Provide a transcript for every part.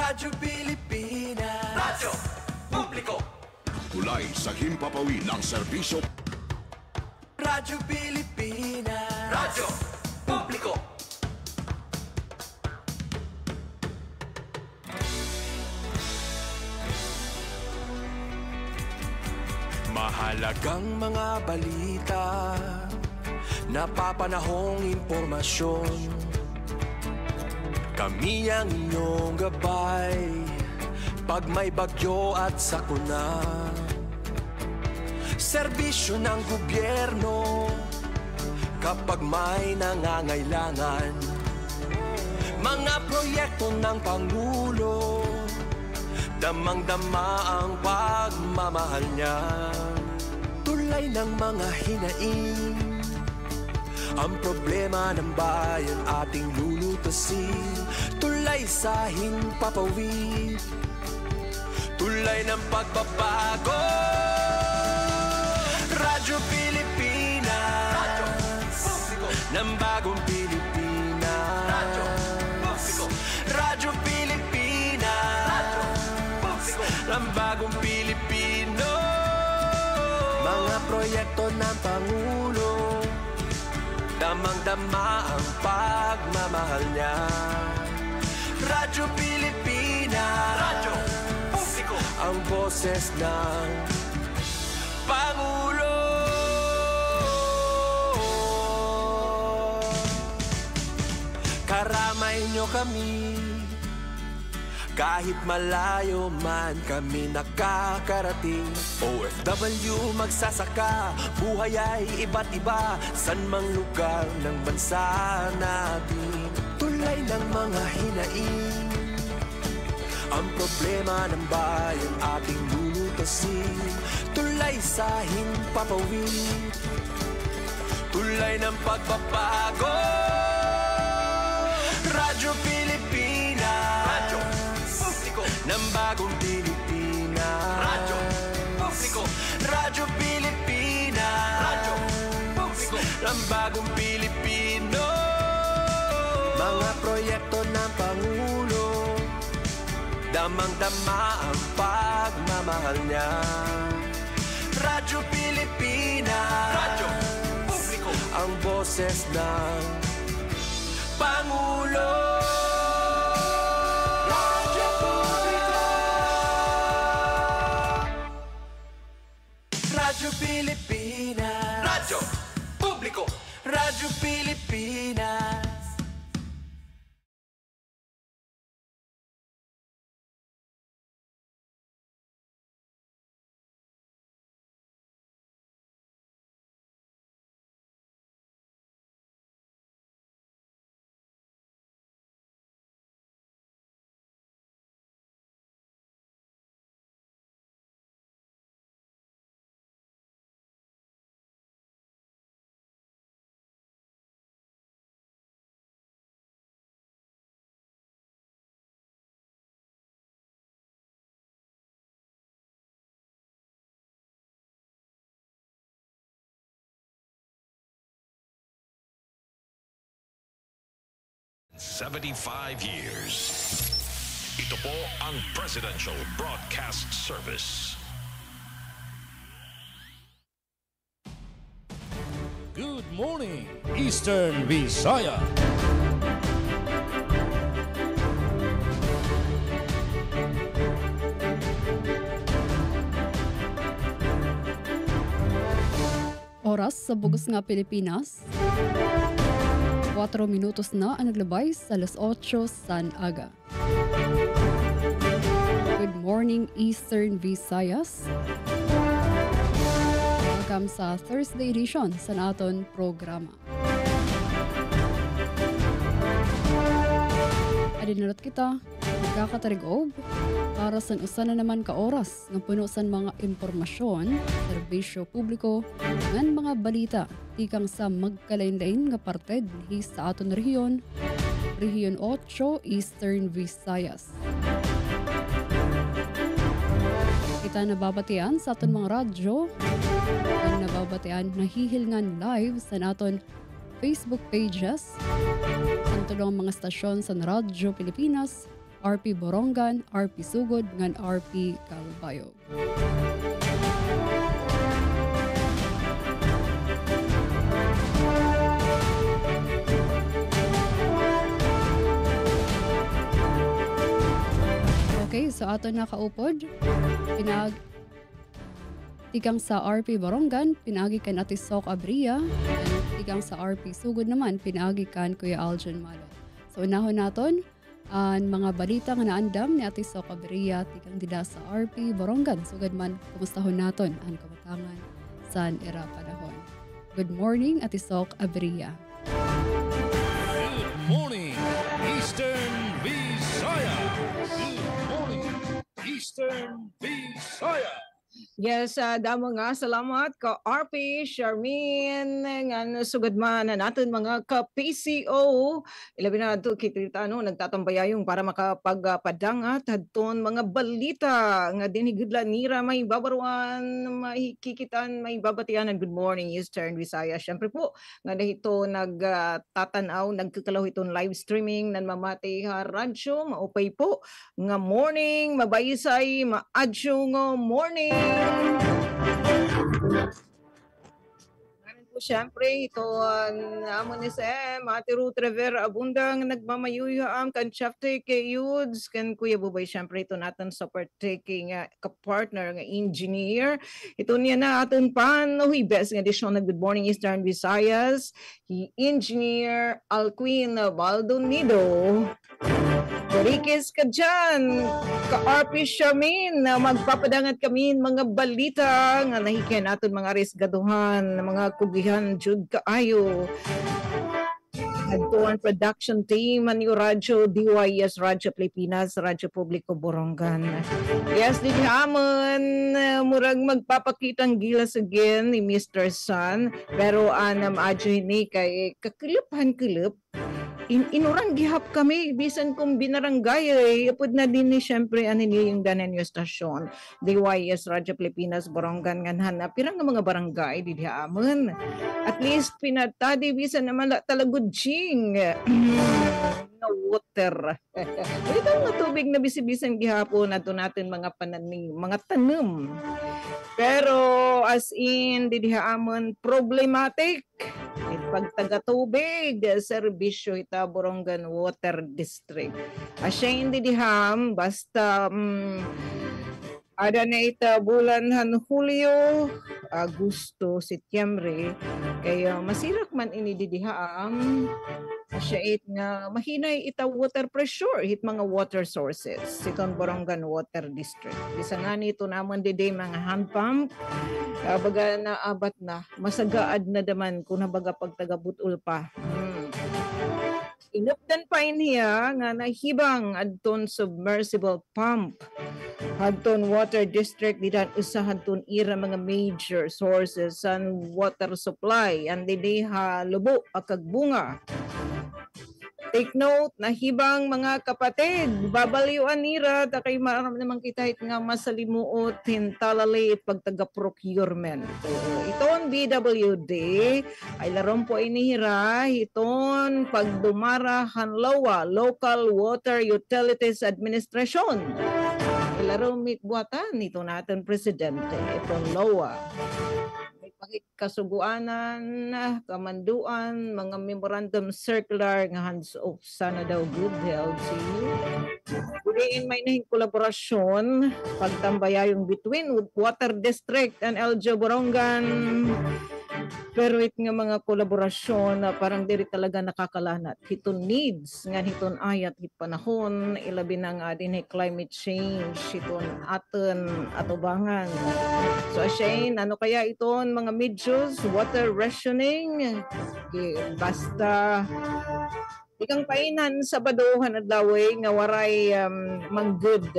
Radyo Pilipinas. Radyo Publiko. Tulay sa himpapawid ng serbisyo. Radyo Pilipinas. Radyo Publiko. Mahalagang mga balita, napapanahong impormasyon. Kami ang inyong gabay pag may bagyo at sakuna. Serbisyo ng gobyerno kapag may nangangailangan. Mga proyekto ng Pangulo, damang-dama ang pagmamahal niya. Tulay ng mga hinaing, ang problema ng bayan ating lulutasin. Tulay sa himpapawid, tulay ng pagbabago. Radyo Pilipinas, Radyo Publiko. ng bagong Pilipinas. Radyo Publiko. Radyo Pilipinas, Radyo Publiko. ng bagong Pilipino. Mga proyekto ng Pangulo, damang-dama ang pagmamahal niya. Radyo Pilipinas, Radyo Publiko. ang boses ng Pangulo. Karamay nyo kami, kahit malayo man kami nakakarating. OFW magsasaka, buhay ay iba't iba, san mang lugar ng bansa natin. Tulay ng mga hinaing, ang problema ng bayan ating lulutasin. Tulay sa himpapawid, tulay ng pagbabago. Radyo Pilipinas, Radyo Publiko. ng bagong Pilipinas. Radyo Publiko. Radyo Pilipinas, Radyo Publiko. ng bagong Pilipino. Mga proyekto ng Pangulo, damang-dama ang pagmamahal niya. Radyo Pilipinas, Radyo Publiko. ang boses ng Pangulo. Radyo Publiko. Radyo Pilipinas, Radyo Publiko. Radyo Pilipinas. "75 years. Ito po ang Presidential Broadcast Service. Good morning, Eastern Visaya. Oras sa bugos nga Pilipinas. 4 minutos na ang naglabay sa alas 8 san aga. Good morning, Eastern Visayas. Welcome sa Thursday edition sa naton programa. Adinalot kita, magkakatarigob para sa usa na naman ka oras na puno sa mga impormasyon, serbisyo publiko, ngan mga balita tikang sa magkalain-lain nga parte dinhi sa aton rehiyon, Rehiyon 8, Eastern Visayas. Kita nababatian sa aton mga radyo, ang nababatian nahihilngan live sa naton Facebook pages, ang tulong mga stasyon sa Radyo Pilipinas, RP Borongan, RP Sugod, ngan RP Calbayog. Okay, so ato na kaupod, tikang sa RP Borongan, pinagi kan Ate Sok Abria, and tikang sa RP Sugod naman, pinagi kan Kuya Aljon Malo. So unahon naton, ang mga balita nga naandam ni Ate Sok Abria, tikang dida sa RP Borongan. Sugad man, kumustahon naton ang kamatangan sa era panahon. Good morning, Ate Sok Abria. Good morning, Eastern Visayas. Good morning, Eastern Visayas. Yes, damo nga salamat ka RP Charmaine nga sugad man na natin mga ka PCO ilabi na to kita nagtatambaya yung para makapagpadangat hadton mga balita nga dinhigudla nira may babaruan mahikikitan may babatianan. Good morning Eastern Visayas. Syempre po nga dahito nagtatanaw nagkakalaw iton live streaming nan mamati ha radyo maupay po nga morning mabaysay maadyo nga morning. Ngayon po siyempre ito naman ni Sam Ate Ruth Rivera Abundang nagmamayuyam kan chapter kay Yudes kan Kuya Bubay. Siyempre ito natin sa partaking ka-partner nga engineer. Ito niya na atin pan best nga edisyon na Good Morning Eastern Visayas Engineer Alquin Baldonido. Barikis ka dyan, ka-RP Shamin, na magpapadangat kami mga balita nga nahikin natin mga resgaduhan, mga kugihan, jud kaayo. Adtuan production team, Manyo Radyo, DYS Radyo Pilipinas, Radyo Publiko Borongan. Yes, din hamon, murag magpapakitang gilas again ni Mr. Sun, pero anam adyo ni kay kakilip. Inurang gihap kami bisan kung binarangay ipod na din ni syempre anini yung danan yung stasyon DYS Radyo Pilipinas Borongan nganhan pirang nga mga barangay di diamon at least pinatadi bisan naman talagod jing na water ito nga tubig na bisibisan gihapon nato natin mga pananim mga tanom pero as in di diamon problematic pagtaga-tubig, serbisyo ita Borongan Water District. Asya hindi diham, basta ada na ita bulan Hulyo, Agosto, Setyembre, kaya masirak man ini didiham. Asya it nga mahinay ita water pressure hit mga water sources siton Borongan Water District. Bisa nga nito naman dide mga hand pump baga na abat na masagaad na daman kung nabaga pagtagabutul pa. Inupdan pa niya nga nahibang adton submersible pump hadton water district didan usahan ton ira mga major sources san water supply and diha lubo akag bunga. Take note, nahibang mga kapatid, babaliwan nira, takay maram naman kita nga masalimuot, hintalalit, pagtaga-procurement. Iton BWD, ay laron po inihira, iton pagdumara hanlawa, Local Water Utilities Administration. Laron mitbuatan, ito natin presidente, itong LOA. Kasuguanan, kamanduan, mga memorandum circular nga hands off sana daw good health see you. Budiin may nahing kolaborasyon pagtambaya yung between Water District and LGU Borongan. Pero it nga mga kolaborasyon na parang diri talaga nakakalanat. Hiton needs, nga hiton ayat, hit panahon, ilabi na nga din climate change, hiton aton atubangan. So Shane, ano kaya iton mga measures, water rationing, basta ikang painan sa baduhan at laway nga waray mag-good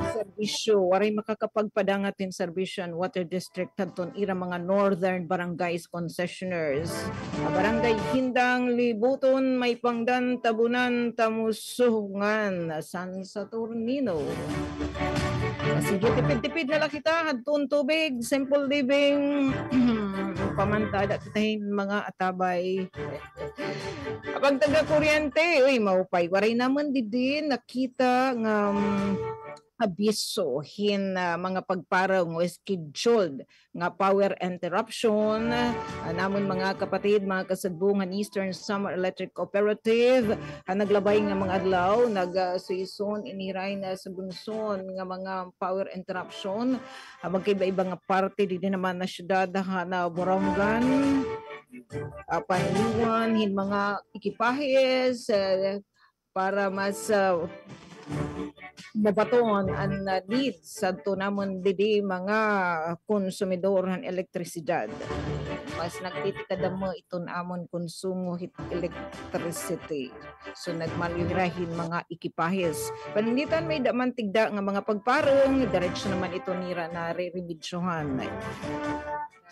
serbisyo, waray makakapagpadangatin serbisyon water district hadton ira mga northern barangays concessioners. Barangay Hindang, Libuton, May Pangdan, Tabunan, Tamusungan, San Saturnino. Sige, tipid-tipid na lang kita hadton tubig, simple living pamantada kitahin mga atabay. Kapag taga-kuryente, uy, maupay. Waray naman din nakita ng abiso hin mga pagparang o scheduled nga power interruption namon mga kapatid, mga kasadbungan Eastern Summer Electric Cooperative naglabay nga mga adlaw nag-season iniray na sa bunson nga mga power interruption magkaiba-iba nga parte di naman na syudad na Borongan panliwan hin mga ekipahes para mas mabaton ang needs sa tunamon didi mga konsumidor ng elektrisidad. Mas nagtitikada mo iton amon konsumo hit electricity. So nagmalirahin mga ekipahes. Paninditan may daman tigda nga mga pagparong, diretsyo naman ito nira na re-remedyohan.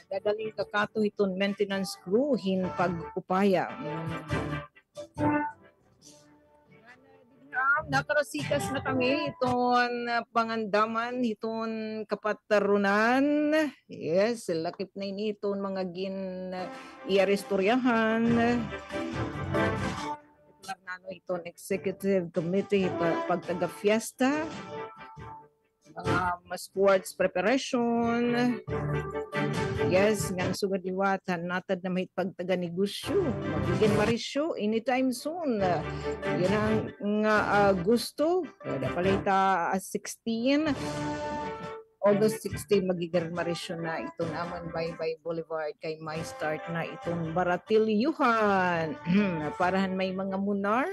Dadaling kakato iton maintenance crew hin pag-upaya. Nakarasikas na kami iton pangandaman, iton kapatarunan. Yes, lakip na initon mga iarestoryahan. Nano iton executive committee pagtaga-fiesta. Sports preparation. Yes, ngang sugad liwatan natad na may pagtaga-negosyo. Magiging marisyo anytime soon. Yan ang gusto. Kada palita 16. August 16 magiging marisyo na ito naman Baybay Boulevard kay may start na itong Baratilyuhan. Parahan may mga munar.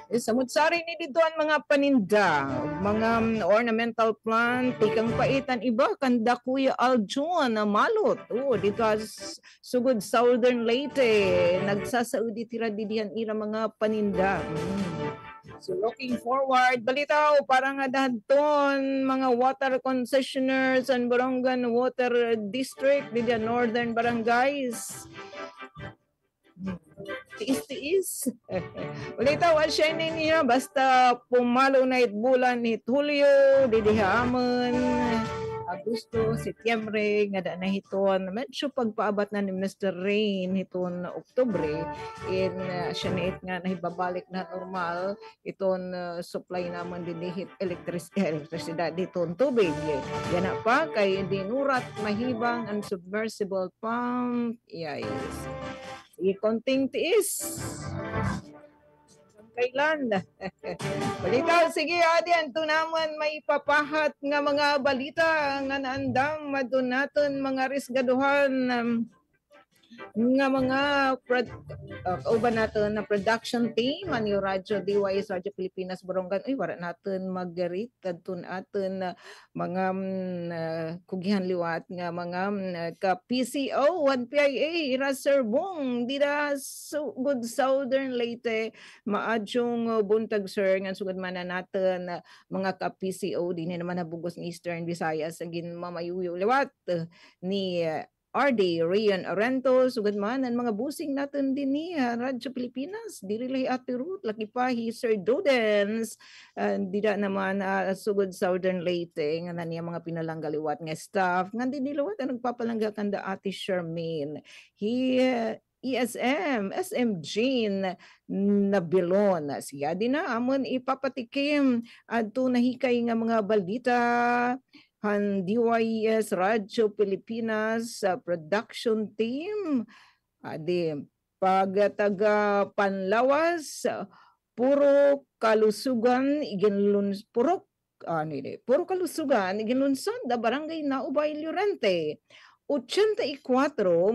Samudsari ni dito ang mga paninda, mga ornamental plant, tikang paitan iba, kanda Kuya Aljon na malot. Dito sugod Southern Leyte, nagsasaudi tira didihan ira mga paninda. So looking forward, balitaw parang adahadton mga water concessioners and Borongan Water District didihan Northern Barangays. Tiis-tiis. Ulitaw ang siya niya basta pumalo na bulan ni Julio, didihamon, Agosto, Setyembre, nga da na hiton. Medyo pagpaabat na ni Mr. Rain hiton Oktubre, in siya na nga nahibabalik na normal, iton supply naman din hit elektrisidad diton tubig. Yan na pa, kay dinurat mahibang ang submersible pump. Yes. Ikonting tiis. Kailan? Balita, sige adian, ito naman may papahat nga mga balita nga naandam madunaton mga risgaduhan nga mga kauban natin na production team ani Radyo DYS Radyo Pilipinas Borongan wala natin maggarit kadtun atin mga kugihan liwat nga mga ka PCO 1PIA Raserbong dida good Southern Leyte maadyong buntag sir nga sugad man natin mga ka PCO din naman nabugos ng Eastern Visayas agin mamayuyo liwat ni RD Rian Arento, sugad man ang mga busing natin din ni Radyo Pilipinas, dili Ate Ruth, laki pa Sir Dodens, dida naman sugod Southern Leyte, nga niya mga pinalanggaliwat nga staff, nga din nilawat ang nagpapalangga kanda Ate Charmaine. ESM, SM Jean Nabilon. Siya din na amon ipapatikim adto nahikay nga mga balita han DYS Radyo Pilipinas production team pagtaga Panlawas puro kalusugan puro kalusugan iginlunsod da barangay Naubay Llorente. 84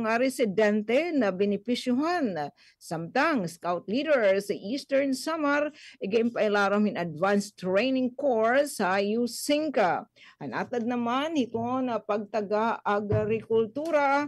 nga residente na benepisyuhan. Samtang scout leader sa Eastern Samar igaimpailaram in advanced training course sa USINCA. Anatad naman ito na pagtaga agrikultura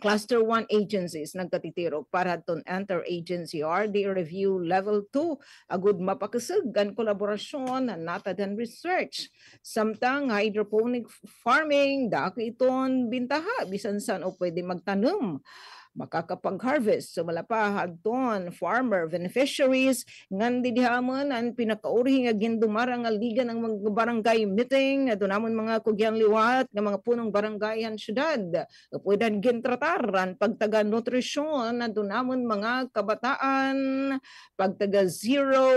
Cluster 1 agencies nagkatitiro para ton inter-agency RD review level 2 agud mapakasag ang kolaborasyon natad and research. Samtang hydroponic farming dako iton bintaha bisan saan o pwede magtanom. makakapag-harvest. So wala pa hadton farmer beneficiaries ngan didihamon ang pinakauri nga gindumara nga liga ng mga barangay meeting adto namon mga kugyan liwat nga mga punong barangay han syudad. Pwedeng gintrataran pagtaga nutrisyon adto namon mga kabataan pagtaga zero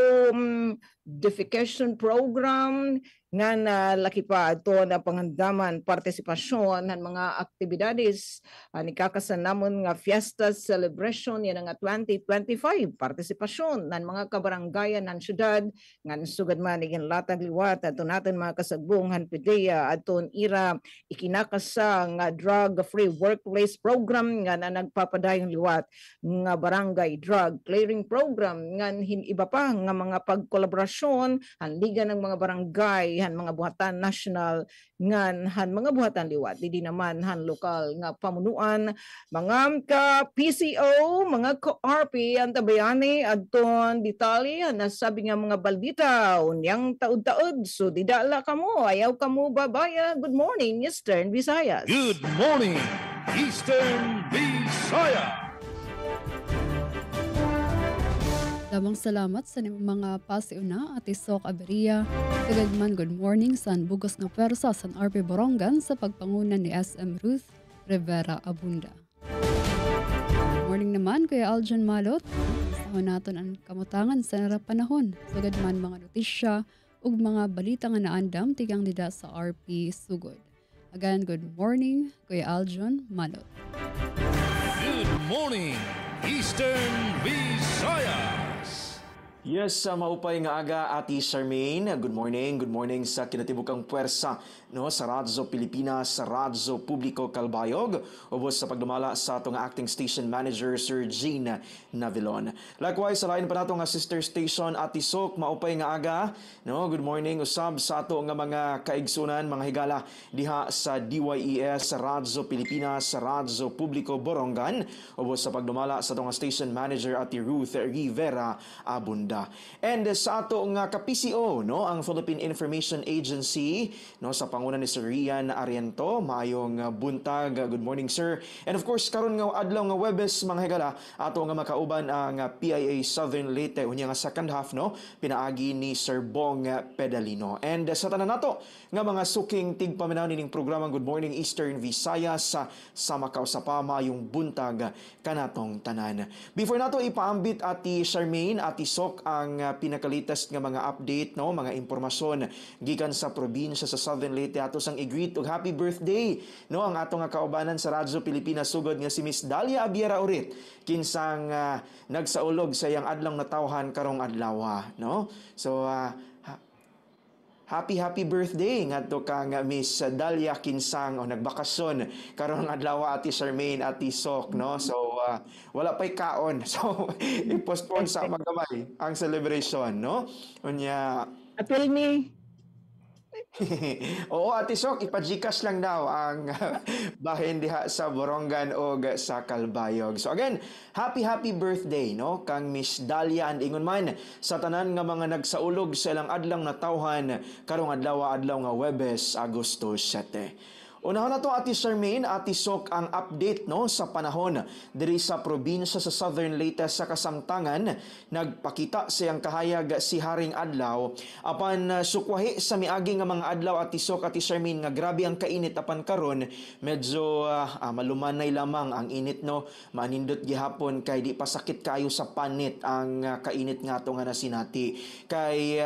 defecation program nga laki pa ito na pangandaman partisipasyon ng mga aktibidades ni kakasan namon nga fiesta celebration yan nga 2025 partisipasyon ng mga kabarangayan ng syudad nga sugad man igin latag liwat ato natin mga kasagbong hanpideya aton ira ikinakasa nga drug-free workplace program nga na nagpapadayong liwat nga barangay drug clearing program nga iba pa nga mga pagkolaborasyon ang liga ng mga barangay han mga buhatan national ngan han mga buhatan liwat di naman han lokal nga pamunuan mga ka PCO mga ka-RP ang tabayani adton detalye na sabi nga mga baldita unyang taud-taud so didala kamo ayaw kamo babaya. Good morning Eastern Visayas. Good morning, Eastern Visayas. Lamang salamat sa mga pasiuna at isok aberia. Kagagman good morning sa bugos ng pwersa sa RP Borongan sa pagpangunan ni SM Ruth Rivera Abunda. Good morning naman Kuya Aljon Malot. Sa naton ang kamutangan sa narapanahon. Kagagman mga notisya ug mga balita nga naandam tigang dida sa RP Sugod. Again, good morning Kuya Aljon Malot. Good morning, Eastern Visayas. Yes, maupay nga aga Ati Charmaine. Good morning sa kinatibukang puwersa no sa Radyo Pilipinas, sa Radyo Publiko Calbayog, ubos sa pagdumala sa atong acting station manager Sir Gene Navilon. Likewise, sa lain pa nato nga sister station Ati Sok, maupay nga aga no. Good morning usab sa ato nga mga kaigsunan, mga higala diha sa DYES, sa Radyo Pilipinas, sa Radyo Publiko Borongan, ubos sa pagdumala sa atong station manager Ati Ruth Rivera Abunda. And sa ato nga ka-PCO no, ang Philippine Information Agency no sa pangunan ni Sir Rian Ariento, maayong buntag. Good morning sir. And of course karon nga adlaw nga Webes mga higala ato nga makauban ang PIA Southern Leyte unya nga second half no pinaagi ni Sir Bong Pedalino. And sa tanan nato nga mga suking tigpaminaw ning programa Good Morning Eastern Visayas sa Macau sa maayong buntag kanatong tanan. Before nato ipaambit Ati Charmaine, Ati Sok ang pinakalitas nga mga update no, mga impormasyon gikan sa probinsya sa Southern Leyte ato sang i-greet og happy birthday no ang ato nga kaubanan sa Radyo Pilipinas sugod nga si Miss Dalia Abiera Urit kinsang nagsaulog sa iyang adlang natawhan karong adlaw no. So happy birthday ngadto kang Miss Dalia Kinsang o nagbakasyon karon adlaw Ati Charmaine, Ati Sok no. So wala pa'y kaon. So i-postpone sa magamay ang celebration no. Unya apil me. Oo, Ati Sok, ipa-Gcash lang daw ang bahin diha sa Borongan o sa Calbayog. So again, happy birthday no kang Miss Dalia and ingon man sa tanan nga mga nagsaulog sa ilang adlang natawhan karong adlaw nga Webes, Agosto 7. Unahon na to Ati Charmaine, Ati Sok ang update no sa panahon diri sa probinsya sa Southern Leyte sa kasamtangan. Nagpakita siyang kahayag si Haring Adlaw apan sukwahi sa miagi nga mga adlaw Ati Sok, Ati Charmaine nga grabe ang kainit apan karon medyo malumanay lamang ang init no. Manindot gihapon kay di pa sakit kayo sa panit ang kainit nga ato nga nasinati kay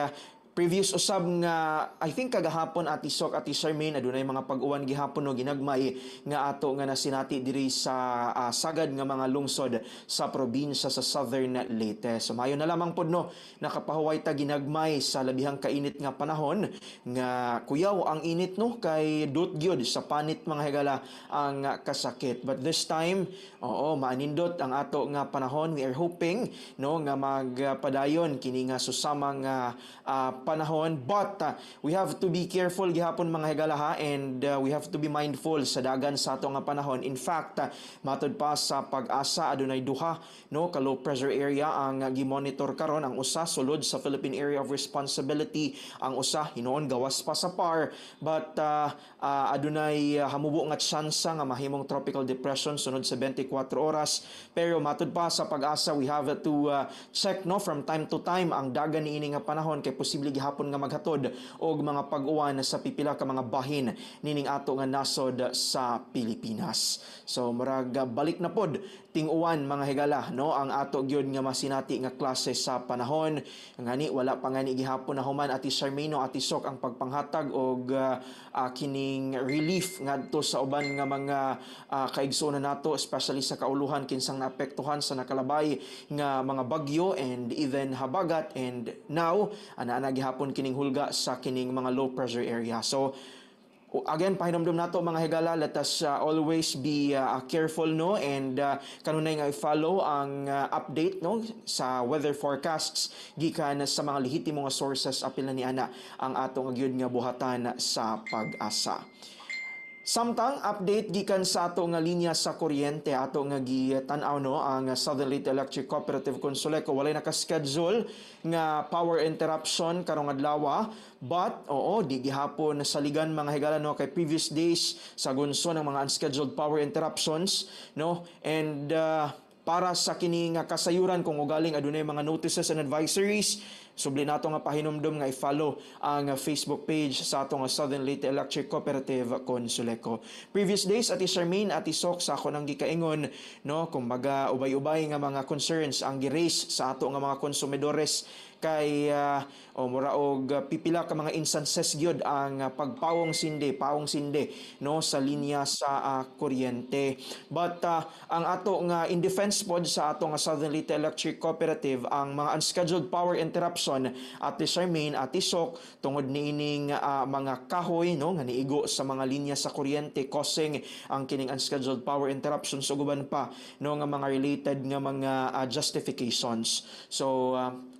previous usab nga I think kagahapon Ati Sok, Ati Charmaine adunay mga pag-uwan gihapon no ginagmay nga ato nga nasinati diri sa sagad nga mga lungsod sa probinsya sa Southern Leyte. So mayo na lamang pod no nakapahuway ta ginagmay sa labihang kainit nga panahon nga kuyaw ang init no kay dut gyud sa panit mga higala ang kasakit. But this time maanindot ang ato nga panahon. We are hoping no nga magpadayon kini nga susamang panahon, but we have to be careful gihapon mga higala ha, and we have to be mindful sa dagan sa ato nga panahon. In fact, matud pa sa Pag-asa adunay duha no ka low pressure area ang gimonitor karon. Ang usa sulod sa Philippine Area of Responsibility, ang usa hinuon gawas pa sa PAR, but adunay hamubo nga tsansa nga mahimong tropical depression sunod sa 24 oras. Pero matud pa sa Pag-asa, we have to check no from time to time ang dagan niini nga panahon kay posible gihapon nga maghatod og mga pag-uwan sa pipila ka mga bahin nining ato nga nasod sa Pilipinas. So murag balik na pod ting-uwan mga higala no ang ato gyud nga masinati nga klase sa panahon. Ngani wala pa ngani gihapon na human Ati Charmaine o Ati Sok ang pagpanghatag og kining relief ngadto sa uban nga mga kaigsuonan nato, especially sa kauluhan kinsang naapektuhan sa nakalabay nga mga bagyo and even habagat, and now ana gihapon kining hulga sa kining mga low pressure area. So again, pahinumdum nato mga higala, let us always be careful no, and kanunay nga i-follow ang update no sa weather forecasts gikan sa mga lehitimo nga sources apil na ni ana ang atong agyud nga buhatan sa Pag-asa. Samtang update gikan sa ato nga linya sa kuryente, ato nga gitanaw no ang Southern Leyte Electric Cooperative Consuleco walay naka-schedule nga power interruption karong adlaw, but di gihapon saligan mga higala no kay previous days sa gunso ng mga unscheduled power interruptions no, and para sa kini nga kasayuran kung ugaling adunay mga notices and advisories, subli nato nga pahinumdum nga i-follow ang Facebook page sa ato nga Southern Leyte Electric Cooperative Consuleco. Previous days, Ati Charmaine, Ati Sok, sa ako nang gikaingon no, kumbaga ubay-ubay nga mga concerns ang gi-raise sa ato nga mga konsumidores kay mura og pipila ka mga instances gyud ang pawong sinde no sa linya sa kuryente. But ang ato nga in defense pod sa ato nga Southern Leyte Electric Cooperative, ang mga unscheduled power interruption Ati Charmaine, Ati Sok, tungod niining mga kahoy no nga niigo sa mga linya sa kuryente causing ang kining unscheduled power interruptions ug uban pa no nga mga related nga mga justifications. So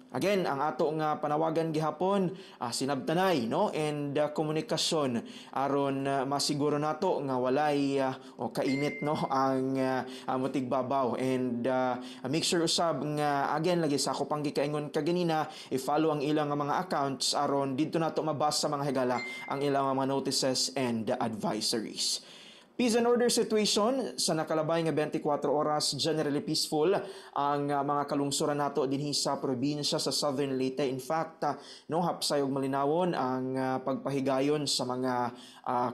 again, ang ato nga panawagan gihapon sinabtanay no, and komunikasyon aron masiguro nato nga walay o kainit no ang mutigbabaw, and make sure usab nga again lagi sa ako pang gikaingon kaganina, i-follow ang ilang mga accounts aron didto nato mabasa mga higala ang ilang mga notices and advisories. Peace and order situation sa nakalabay nga 24 oras, generally peaceful ang mga kalungsuran nato dinhi sa probinsya sa Southern Leyte. In fact, no hapsay og malinawon ang pagpahigayon sa mga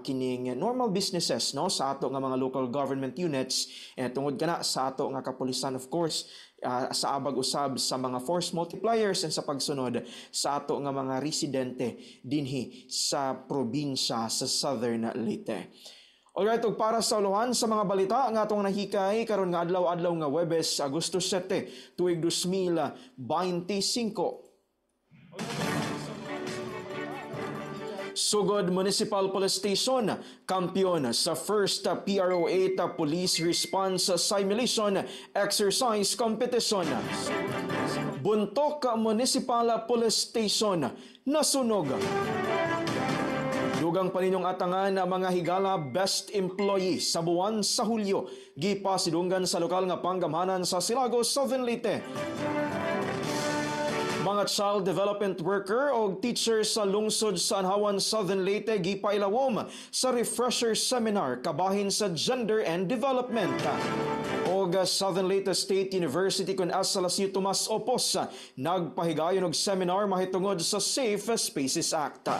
kining normal businesses no sa ato nga mga local government units, tungod kana sa ato nga kapulisan, of course, sa abag usab sa mga force multipliers and sa pagsunod sa ato nga mga residente dinhi sa probinsya sa Southern Leyte. Alright, ug para sa uluhan sa mga balita nga atong nahikay karon nga adlaw-adlaw nga Huwebes, Agosto 7, tuig 2025. Sugod Municipal Police Station, kampiyon sa first PRO8 Police Response Simulation Exercise Competition. Buntok Municipal Police Station, nasunog. Dugang paninyong atangan ang mga higala best employee sa buwan sa Hulyo. Gipasidunggan sa lokal nga panggamhanan sa Silago, Southern Leyte. Mga child development worker o teacher sa lungsod sa Anhawan, Southern Leyte gipailawom sa refresher seminar kabahin sa gender and development. O Southern Leyte State University kun Salasio Tomas Opos nagpahigayon og seminar mahitungod sa Safe Spaces Act.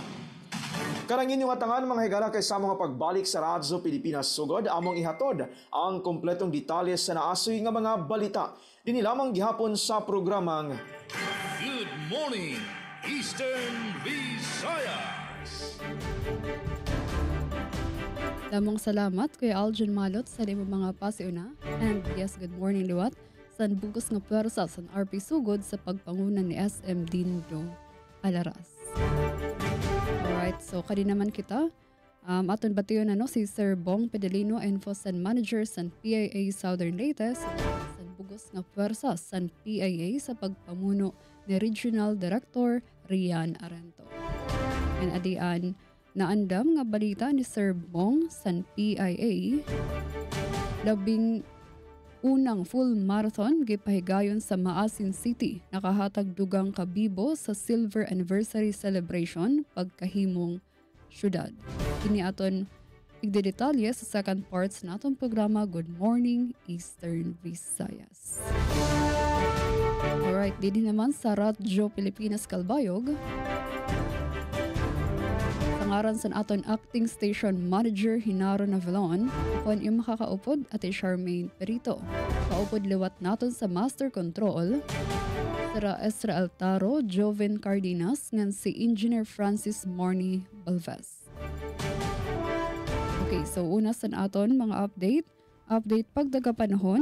Karang inyong atangan mga higala kay sa mga pagbalik sa Radyo Pilipinas sugod among ihatod ang kompletong detalye sa naasoy nga mga balita. Dini lamang gihapon sa programang Good Morning Eastern Visayas. Lamang salamat Kuya Aljon Malot sa limang mga pasiuna, and yes, good morning liwat san bugos nga pwersa san RP sugod sa pagpangunan ni SM Dindo Alaras. Alright, so kadi naman kita aton batiyon si Sir Bong Pedelino, Enforcement Manager san PIA Southern Leyte, san bugos nga pwersa san PIA sa pagpamuno ni Regional Director Rian Arento. And adian, naandam nga balita ni Sir Bong san PIA, labing unang full marathon gipahigayon sa Maasin City, nakahatag dugang kabibo sa Silver Anniversary Celebration pagkahimong syudad. Kini aton igdedetalye sa second parts natong programa Good Morning Eastern Visayas. Alright, didi naman sa Radyo Pilipinas Kalbayog. Sa ngaran sa aton acting station manager Hinaro Navalon, kung yung makakaupod at Charmaine Perito. Kaupod liwat naton sa master control Sara Esra Altaro, Joven Cardenas, ngan si Engineer Francis Marnie Balvez. Okay, so una sa aton mga update pagdaga panahon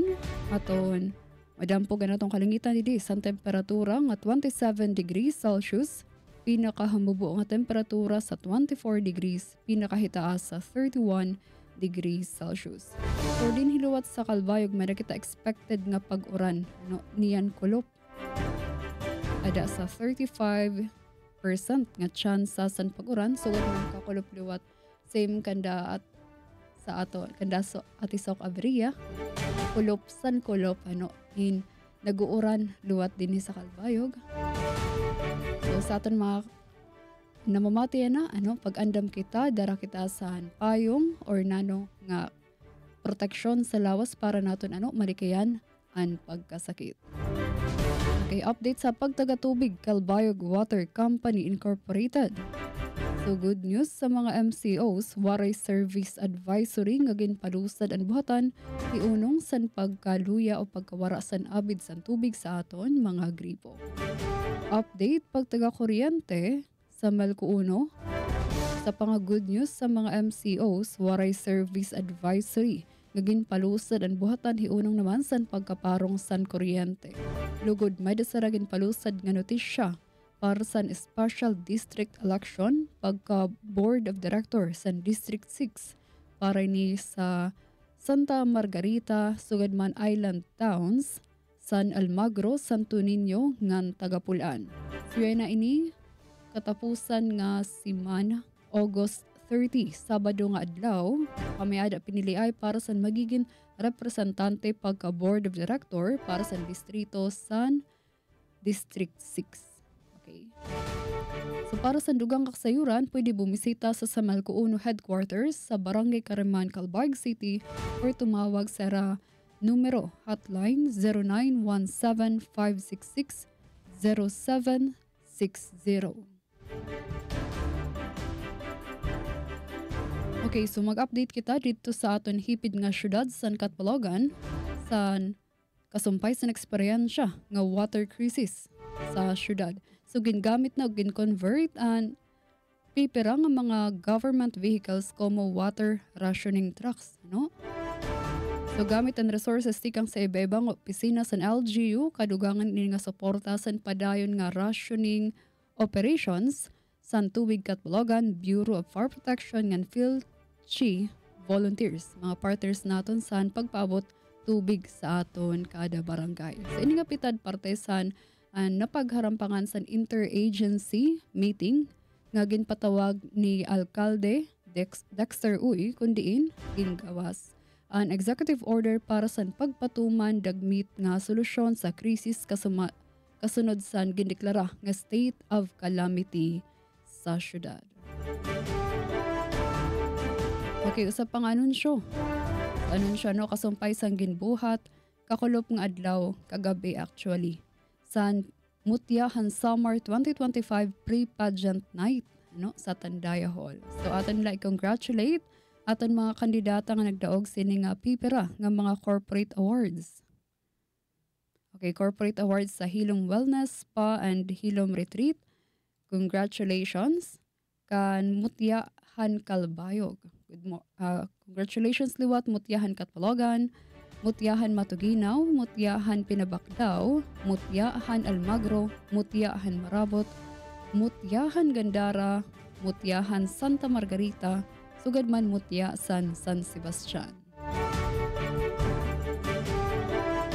aton madampo ganatong kalangitan didi sa temperatura nga 27 degrees Celsius, pinakahamubo nga temperatura sa 24 degrees, pinakahitaas sa 31 degrees Celsius. So din hiluwat sa Kalbayog may kita expected nga pag-uran niyan kulop. Ada sa 35% nga chance sa pag-uran, so wala kakulop liwat same kanda at sa ato kanda so atisok abriya kulop in naguuran luwat din sa Kalbayog. So sa aton mga namamati na pag-andam kita dara kita sa payong or nano nga proteksyon sa lawas para naton malikayan ang pagkasakit. Okay, update sa pagtagatubig Kalbayog Water Company Incorporated. So good news sa mga MCOs, waray service advisory nga ginpalusad ang buhatan iunong san pagkaluya o pagkawara san abid san tubig sa aton mga gripo. Update pagtaga kuryente sa Melco 1. Sa panga good news sa mga MCOs, waray service advisory nga ginpalusad ang buhatan hiunong naman san pagkaparong san kuryente. Lugod may desara ginpalusad nga notisya para sa Special District Election pagka Board of Directors sa District 6 para ni sa Santa Margarita, Sugadman Island Towns, San Almagro, Santo Niño, ngan Tagapulan. Suya na ini katapusan nga simana August 30, Sabado nga adlaw, kami ada piniliay para sa magiging representante pagka Board of Director para sa distrito San District 6. Okay. So para sa dugang kaksayuran, pwede bumisita sa Samalco 1 headquarters sa Barangay Kariman, Calbayog City or tumawag sa numero hotline 0917-566-0760. Okay, so mag-update kita dito sa aton hipid nga syudad sa Katbalogan sa kasumpay sa eksperyensya nga water crisis sa syudad. So gingamit na o gin-convert ang pipira nga mga government vehicles como water rationing trucks. So gamit ang resources tikang sa iba-ibang opisina sa LGU, kadugangan ini nga suporta sa padayon nga rationing operations sa Tubig Katbalogan, Bureau of Fire Protection and PhilChi volunteers, mga partners naton sa pagpaabot tubig sa aton kada barangay. So ini nga pitad parte sa napagharampangan sa interagency meeting nga ginpatawag ni Alkalde Dexter Uy kundiin gingawas an executive order para sa pagpatuman dagmit nga solusyon sa krisis kasunod sa gindeklara nga state of calamity sa syudad. Okay, usap pang anunsyo kasumpay sang ginbuhat kakulop nga adlaw kagabi actually sa Mutyahan Summer 2025 Pre-Pageant Night sa Tandaya Hall. So aton nila i-congratulate aton mga kandidata nga nagdaog sini nga pipira nga mga corporate awards. Okay, corporate awards sa Hilom Wellness Spa and Hilom Retreat. Congratulations kan Mutyahan Kalbayog. Congratulations liwat Mutyahan Katbalogan, Mutyahan Matuginaw, Mutyahan Pinabakdaw, Mutyahan Almagro, Mutyahan Marabot, Mutyahan Gandara, Mutyahan Santa Margarita, Sugadman Mutya San Sebastian.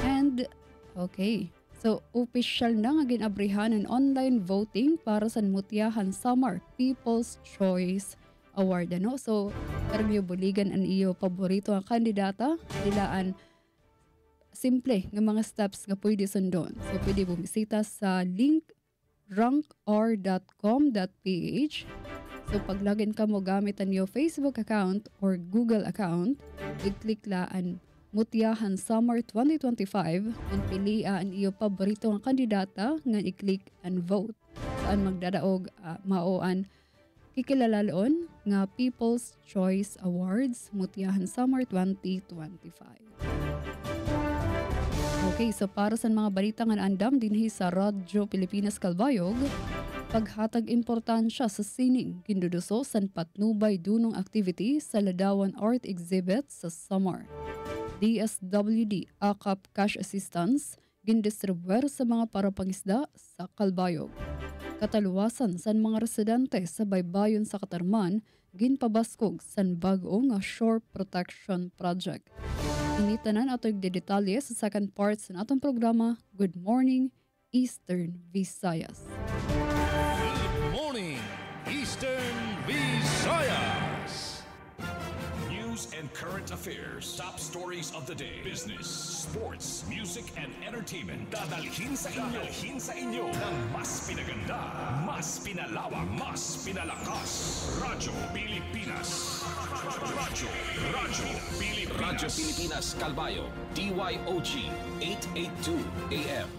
And okay, So, official na nga ginabrihan ang online voting para sa Mutyahan Summer People's Choice Award. Ano? So, karang yung buligan ang iyo paborito ang kandidata, nilaan simple nga mga steps nga pwede sundon. So, pwede bumisita sa link rankr.com.ph. So, pag login ka mo gamit ang iyo Facebook account or Google account, i-click laan Mutyahan Summer 2025 and pilia ang iyo paborito nga kandidata nga i-click and vote. Saan magdadaog maoan kikilalaloon nga People's Choice Awards Mutyahan Summer 2025. Okay, so para sa mga balita nga naandam dinhi sa Radyo Pilipinas Kalbayog, paghatag importansya sa sining kinduduso san patnubay dunong activity sa Ladawan Art Exhibit sa summer. DSWD AKAP Cash Assistance gindistribuer sa mga parapangisda sa Kalbayog. Kataluwasan san mga residente sa baybayon sa Katarman ginpabaskog san bag-o nga shore protection project. Initanan ato yung detalye sa second part sa atong programa, Good Morning, Eastern Visayas. Good morning, Eastern Visayas. News and current affairs. Top stories of the day. Business, sports, music, and entertainment. Dadalhin sa inyo ng mas pinaganda, mas pinalawak, mas pinalakas. Radyo Pilipinas. Radyo Pilipinas Kalbayo. DYOG 882 AM.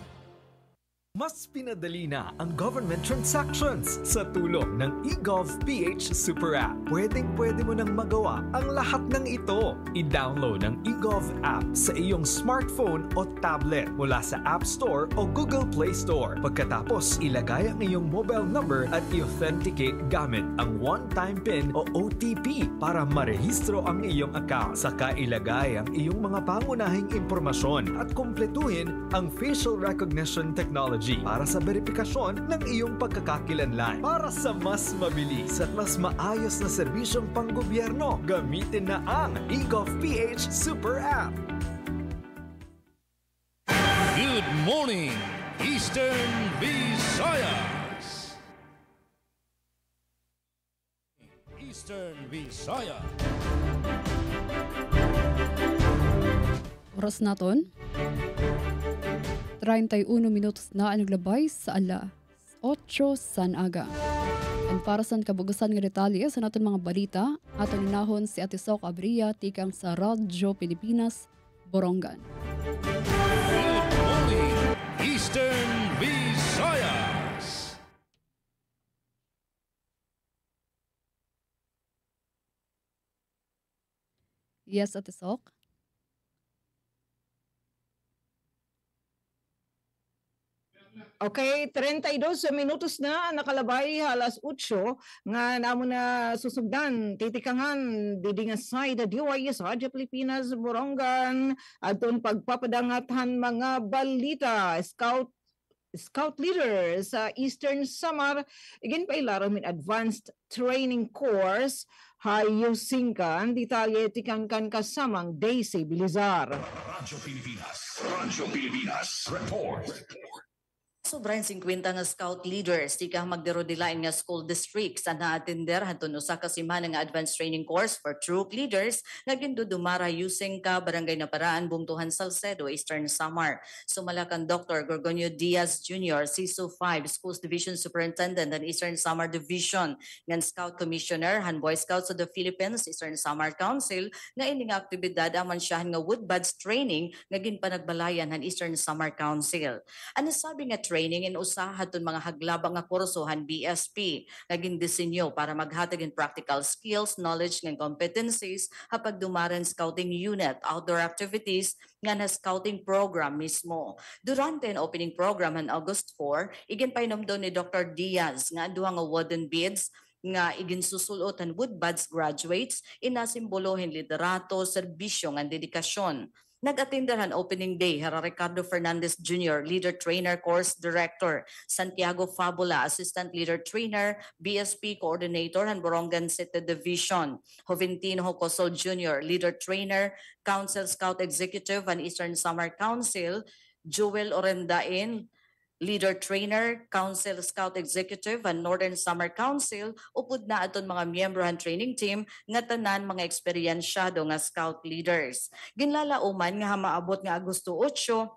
Mas pinadali na ang government transactions sa tulong ng eGov.ph Super App. Pwedeng-pwede mo nang magawa ang lahat ng ito. I-download ang eGov app sa iyong smartphone o tablet mula sa App Store o Google Play Store. Pagkatapos, ilagay ang iyong mobile number at i-authenticate gamit ang one-time PIN o OTP para marehistro ang iyong account. Saka ilagay ang iyong mga pangunahing impormasyon at kumpletuhin ang facial recognition technology para sa verifikasyon ng iyong pagkakakilanlan. Para sa mas mabilis at mas maayos na serbisyong panggobyerno, gamitin na ang eGov.ph Super App. Good morning, Eastern Visayas. Eastern Visayas. Oras naton 31 minutos na ang naglabay sa alas 8 san aga. Ang para sa kabugasan nga detalye sa naton mga balita, aton ninahon si Ate Sok Abria tikang sa Radyo Pilipinas, Borongan. Good morning, Eastern Visayas. Yes, Ate Sok. Okay, 32 minutos na nakalabay alas 8 nga namo na susugdan titikangan didi nga side DYS Radyo Pilipinas Borongan adton pagpapadangathan mga balita Scout leader sa Eastern Samar igin pa ilaram in advanced training course hayusinkan detalye tikangkan kasamang Daisy Bilizar. Radyo Pilipinas. Report. Sobrang 50 nga scout leaders di ka magderodilain nga school districts sa naatender hanton usa ka semana nga advanced training course for troop leaders nga gindudumara using ka barangay na paraan bungtuhan Salcedo Eastern Samar. Sumalakan Dr. Gorgonio Diaz Jr., CISO 5 Schools Division Superintendent ng Eastern Samar Division ng Scout Commissioner han Boy Scouts of the Philippines Eastern Samar Council nga ining aktibidad ang mansyahan nga woodbuds training nga ginpanagbalayan han Eastern Samar Council. Ano sabi nga training in usahaton mga haglabang nga kursohan BSP naging disenyo para maghatag in practical skills, knowledge and competencies hapag dumaran scouting unit, outdoor activities nga na scouting program mismo. Durante ang opening program on August 4, igin painomdo ni Dr. Diaz nga duha nga wooden beads nga iginsusulotan woodbuds graduates inasimbolohin liderato, serbisyo nga dedikasyon. Nag-attenderan opening day, Hara Ricardo Fernandez Jr., Leader Trainer Course Director, Santiago Fabula, Assistant Leader Trainer, BSP Coordinator, and Borongan City Division, Joventino Hocosol Jr., Leader Trainer, Council Scout Executive, and Eastern Samar Council, Joel Orendain, Leader Trainer, Council Scout Executive, and Northern Summer Council, upod na aton mga miyembro han training team nga tanan mga eksperyensyado nga scout leaders. Ginlalauman nga maabot nga Agosto 8,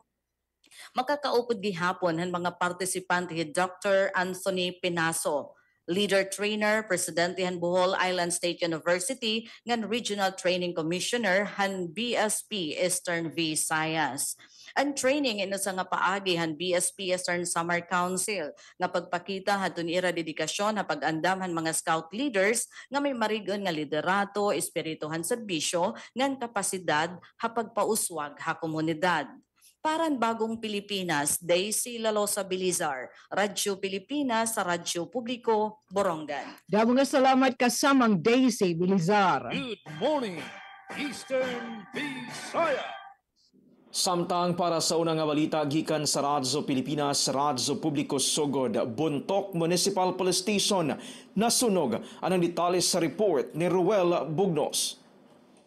makakaupod gihapon han mga partisipante Dr. Anthony Pinaso, Leader Trainer, Presidente han Bohol Island State University, ngan Regional Training Commissioner han BSP Eastern Visayas. Ang training ino sa nga paagi han BSP Eastern Summer Council nga pagpakita hadton ira dedikasyon na pag-andam han mga scout leaders nga may marigon nga liderato, espiritu han serbisyo, ngan kapasidad ha pagpauswag ha komunidad. Paran Bagong Pilipinas, Daisy Lalosa Bilizar, Radyo Pilipinas sa Radyo Publiko, Borongan. Damo nga salamat kasamang Daisy Bilizar. Good morning, Eastern Visayas. Samtang para sa unang nga balita gikan sa Radyo Pilipinas, Radyo Publiko Sugod, Buntok Municipal Police Station, nasunog. Anong detalye sa report ni Ruel Bugnos.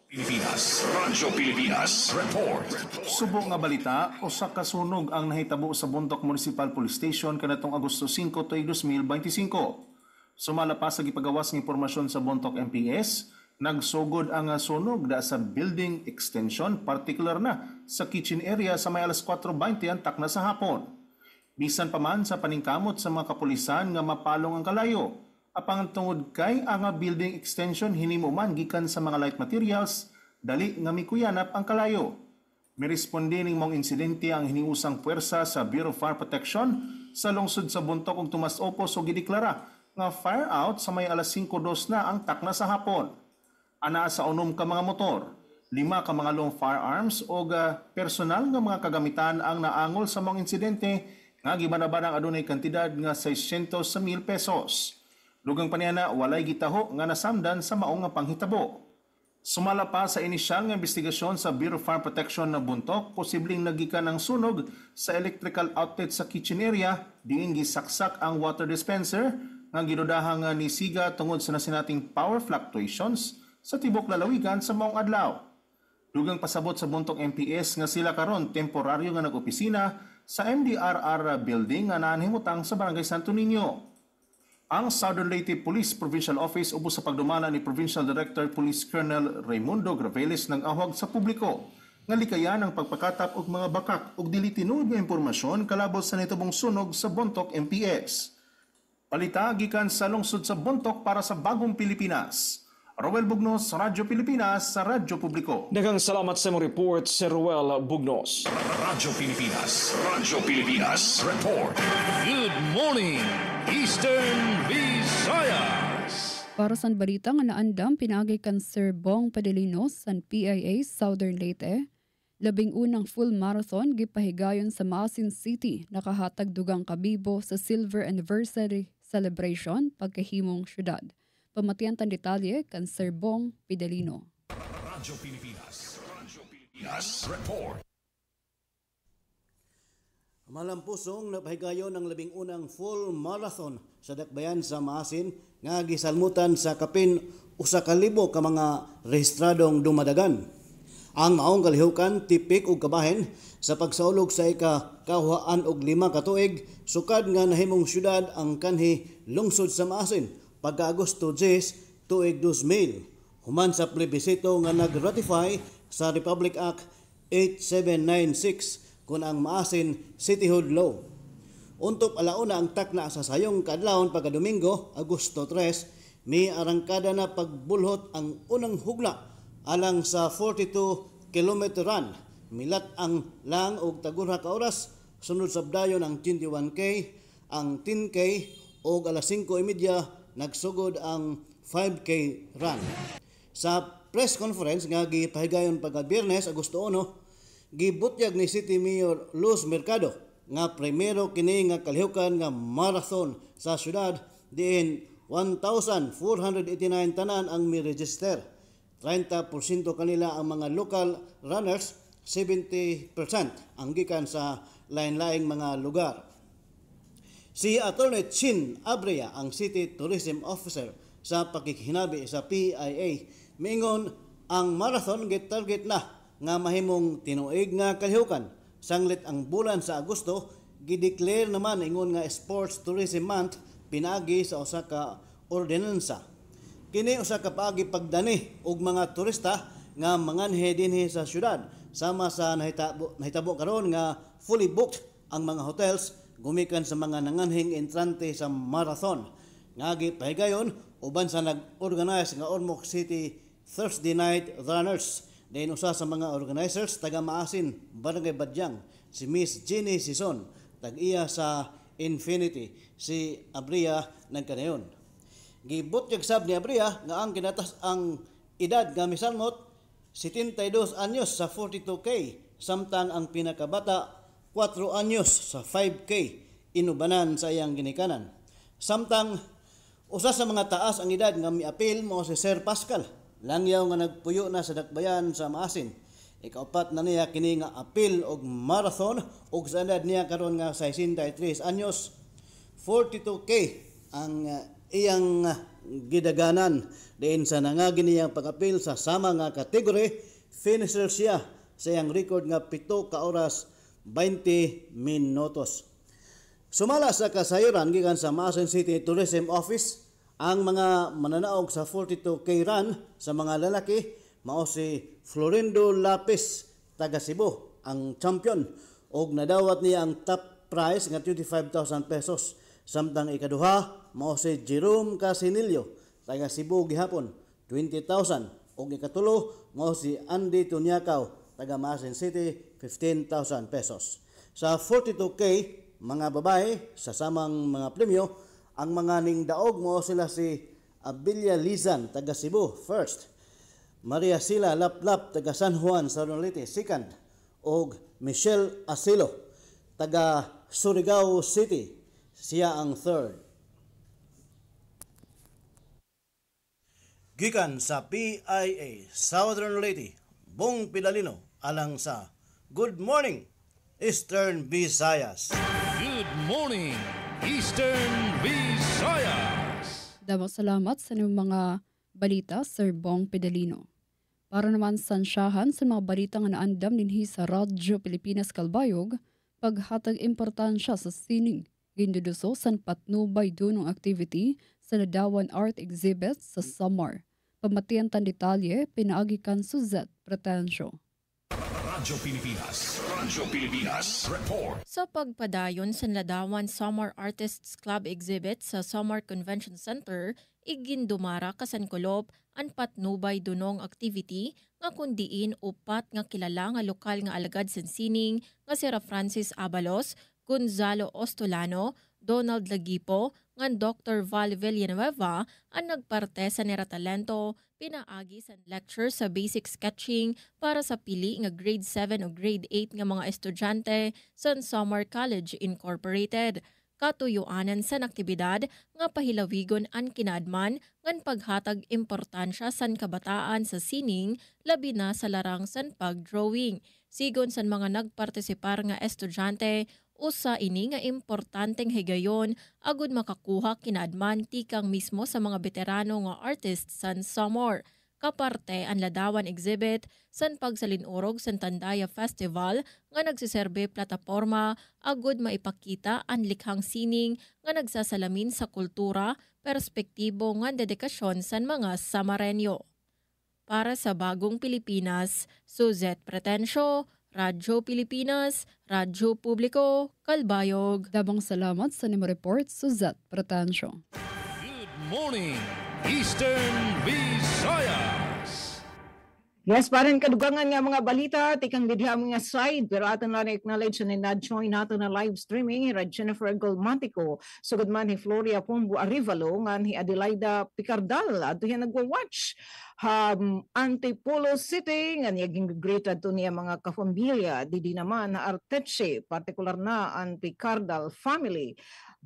Pilipinas, Radyo Pilipinas, report. Subo nga balita, usa ka sunog ang nahitabo sa Buntok Municipal Police Station kanatong Agosto 5, 2025. Sumala pa sa gipagawas ng impormasyon sa Buntok MPS, nagsugod ang sunog da sa building extension, particular na sa kitchen area sa may alas 4:20 antak na sa hapon. Bisan pa man sa paningkamot sa mga kapulisan nga mapalong ang kalayo, apang tungod kay ang building extension hinimo man gikan sa mga light materials, dali nga mikuyanap ang kalayo. Miresponde ning mong insidente ang hiniusang puwersa sa Bureau of Fire Protection sa lungsod sa Buntok ug tumas opos o gideklara nga fire out sa may alas 5:02 na ang takna sa hapon. Ana sa 6 ka mga motor, 5 ka mga long firearms o personal nga mga kagamitan ang naangol sa mga insidente nga gibanabanang adunay kantidad nga 600,000 pesos. Dugang paniyana walay gitaho nga nasamdan sa maong nga panghitabo. Sumala pa sa inisyal nga investigasyon sa Bureau of Fire Protection na Buntok, posibleng nagikan ang sunog sa electrical outlet sa kitchen area, diin gisaksak ang water dispenser nga ginudahang ni Siga tungod sa nasinating power fluctuations sa tibok lalawigan sa maong adlaw. Dugang pasabot sa Buntok MPS nga sila karon temporaryo nga nag-opisina sa MDRR building nga nanhimutang sa Barangay Santo Niño. Ang Southern Leyte Police Provincial Office ubos sa pagdumala ni Provincial Director Police Colonel Raimundo Graveles ng ahwag sa publiko nga likayan ang pagpakatap og mga bakak ug dili tinuod nga impormasyon kalabot sa nitubong sunog sa Buntok MPS. Palita gikan sa lungsod sa Buntok para sa Bagong Pilipinas. Ruel Bugnos, Radyo Pilipinas sa Radyo Publiko. Daghang salamat sa mong report, Sir Ruel Bugnos. Radyo Pilipinas, Radyo Pilipinas, report. Good morning, Eastern Visayas. Para sa balita nga naandam pinagi kan Sir Bong Padilinos san PIA Southern Leyte, 11 full marathon gipahigayon sa Maasin City nakahatag dugang kabibo sa Silver Anniversary Celebration pagkahimong syudad. Pamatian tan detalye kan Sir Bong Pidalino. Radyo Pilipinas, Radyo Pilipinas, report. Malampusong napahigayon ng 11 full marathon sa dakbayan sa Maasin nga gisalmutan sa kapin 1,000 ka mga rehistradong dumadagan. Ang maong kalihukan tipik ug kabahin sa pagsaulog sa ika-kahuaan og 5 ka tuig sukad nga nahimong syudad ang kanhi lungsod sa Maasin pagka Agosto 10 tuig 2000 human sa plebisito nga nag-ratify sa Republic Act 8796 kun ang Maasin Cityhood Law. Untop alauna ang takna sa sayong kadlawon pagka Domingo, Agosto 3, may arangkada na pagbulhot ang unang hugla alang sa 42 km run. Milat ang lang og tagurha ka oras, sunod sabdayon ang 21K, ang 10K og alas 5:30 nagsugod ang 5K run. Sa press conference nga gipahigayon pagka Biyernes, Agosto 1, gibutyag ni City Mayor Luz Mercado nga primero kini nga kalihukan nga marathon sa syudad diin 1,489 tanan ang mi-register. 30% kanila ang mga local runners, 70% ang gikan sa lain-laing mga lugar. Si Attorney Chin Abrea, ang City Tourism Officer sa pakikihinabi sa PIA, mingon ang marathon git-target na nga mahimong tinuig nga kalihukan Sanglit ang bulan sa Agosto, gideclare naman ingon nga Sports Tourism Month pinaagi sa usa ka ordinansa. Kini usa ka paagi pagdani og mga turista nga manganhe dinhi sa syudad sama sa nahitabo karon nga fully booked ang mga hotels gumikan sa mga nanganhing entrante sa marathon. Nga pahigayon uban sa nag-organize nga Ormoc City Thursday Night Runners. Dayon usa sa mga organizers taga Maasin, Barangay Badyang, si Miss Jenny Sison, tag-iya sa Infinity, si Abria nagkanayon. Gibutyag sab ni Abria nga ang kinatas ang edad nga misalmot 72 anyos sa 42K, samtang ang pinakabata 4 anyos sa 5K, inubanan sa iyang ginikanan. Samtang usa sa mga taas ang edad nga miapil mo si Sir Pascal, langyaw nga nagpuyo na sa dakbayan sa Maasin. Ikaapat na niya kini nga apil og marathon og sa edad niya karon nga 63 anyos. 42K ang iyang gidaganan diin sa nangagi niyang pag-apil sa sama nga kategory. Finisher siya sa iyang record nga 7 ka oras 20 minutos. Sumala sa kasayuran gikan sa Maasin City Tourism Office ang mga mananaog sa 42K run sa mga lalaki mao si Florindo Lapis taga Cebu ang champion og nadawat niya ang top prize nga 25,000 pesos. Samtang ikaduha mao si Jerome Casinillo taga Cebu gihapon 20,000 og ikatulo mao si Andy Tunyakaw taga Maasin City 15,000 pesos. Sa 42K mga babae sa samang mga premyo ang mga ningdaog mo sila si Abilia Lizan taga Cebu first, Maria Sila Laplap taga San Juan sa Ronalite second, og Michelle Asilo taga Surigao City siya ang third. Gikan sa PIA Southern Leyte, Bong Pilalino alang sa Good Morning Eastern Visayas. Good morning, Eastern Visayas. Damo salamat sa inyong mga balita, Sir Bong Pedalino. Para naman sansyahan sa mga balita nga naandam dinhi sa Radyo Pilipinas Kalbayog, paghatag importansya sa sining, ginduduso san patnubay dunong activity sa Nadawan Art Exhibit sa Samar. Pamatian tan detalye, pinaagi kan Suzette Pretensyo. Radyo Pilipinas Report. Sa pagpadayon sa Nadawan Summer Artists Club Exhibit sa Samar Convention Center, igindumara kasankolop ang patnubay dunong activity nga kundiin upat nga kilala nga lokal nga alagad sa sining nga si Francis Abalos, Gonzalo Ostolano, Donald Lagipo, nga Dr. Val Villanueva ang nagparte sa neratalento, pinaagi sa lecture sa basic sketching para sa pili nga grade 7 o grade 8 nga mga estudyante sa Samar College Incorporated. Katuyuanan sa aktibidad nga pahilawigon ang kinaadman ngan paghatag importansya san kabataan sa sining labi na sa larang san pagdrawing. Sigon san mga nagpartisipar nga estudyante, usa ini nga importanteng higayon agud makakuha kinaadman tikang mismo sa mga veterano nga artists san Samar. Kaparte ang Ladawan Exhibit san pagsalinurog sa Tandaya Festival nga nagsiserbe plataporma agud maipakita ang likhang sining nga nagsasalamin sa kultura, perspektibo nga dedikasyon san mga Samareño. Para sa Bagong Pilipinas, Suzette Pretensyo, Radyo Pilipinas, Radyo Publiko, Kalbayog. Dabang salamat sa nimo report, Suzette Pretensyo. Good morning, Eastern Visayas. Yes, parang kadugangan nga mga balita, tikang lidya mga side, pero aton na acknowledge na na-join nato na live streaming, Rad Jennifer Golmatico, sugod man ni Floria Pombo Arivalo, nga ni Adelaida Picardal, ato yan nagwa-watch. Antipolo City, nga niyaging great ato niya mga kafamilya, di naman na Arteche, partikular na ang Picardal family.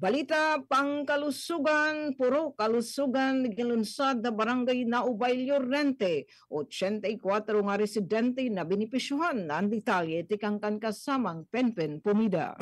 Balita pang kalusugan, puro kalusugan gilunsad na barangay na Ubay Llorente, 84 nga residente na binipisyuhan na ang detalye tikang kan kasamang Penpen Pumida.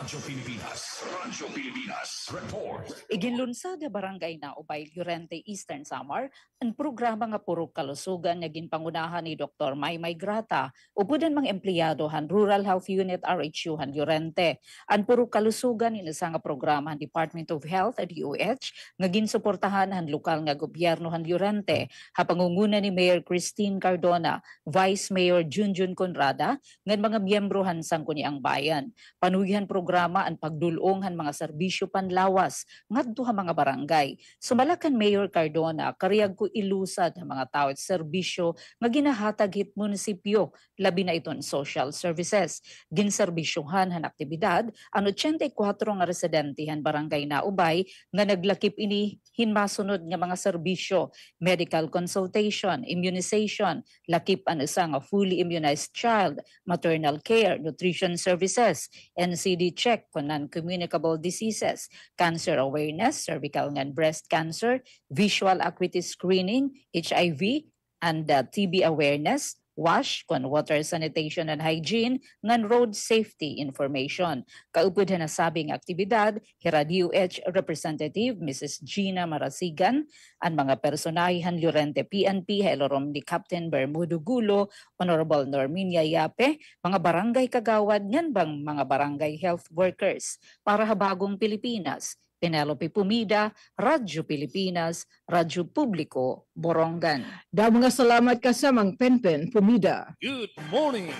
Radyo Pilipinas. Radyo Pilipinas. Report. Iginlunsad na barangay na Ubay, Llorente, Eastern Samar, ang programa nga purok kalusugan nga ginpangunahan ni Dr. Maymay Grata upudan mga empleyado han Rural Health Unit RHU han Llorente. Ang purok kalusugan inasa nga programa han Department of Health at DOH nga ginsuportahan han lokal nga gobyerno han Llorente. Hapangunguna ni Mayor Christine Cardona, Vice Mayor Junjun Conrada, ngan mga miyembro han Sangguniang Bayan. Panugihan programa ang pagdulong han mga serbisyo panlawas ngadto ha mga barangay. Sumalakan Mayor Cardona, kariyag ko ilusad ang mga tao at serbisyo nga ginahatag hit munisipyo, labi na iton social services. Ginserbisyohan han aktibidad ang 84 nga residente han barangay na Ubay nga naglakip ini hinmasunod nga mga serbisyo, medical consultation, immunization, lakip ang isa nga fully immunized child, maternal care, nutrition services, NCD check for non-communicable diseases, cancer awareness, cervical and breast cancer, visual acuity screening, HIV, and TB awareness, WASH, kon water sanitation and hygiene, ngan road safety information. Kaupod na sabing aktibidad, DOH Representative Mrs. Gina Marasigan, ang mga personahihan Llorente PNP, Helorom ni Captain Bermudo Gulo, Honorable Norminia Yape, mga barangay kagawad ngan bang mga barangay health workers. Para habagong Pilipinas, Penelope Pumida, Radyo Pilipinas, Radyo Publiko, Borongan. Mga salamat ka sa Mang Penpen Pumida. Good morning,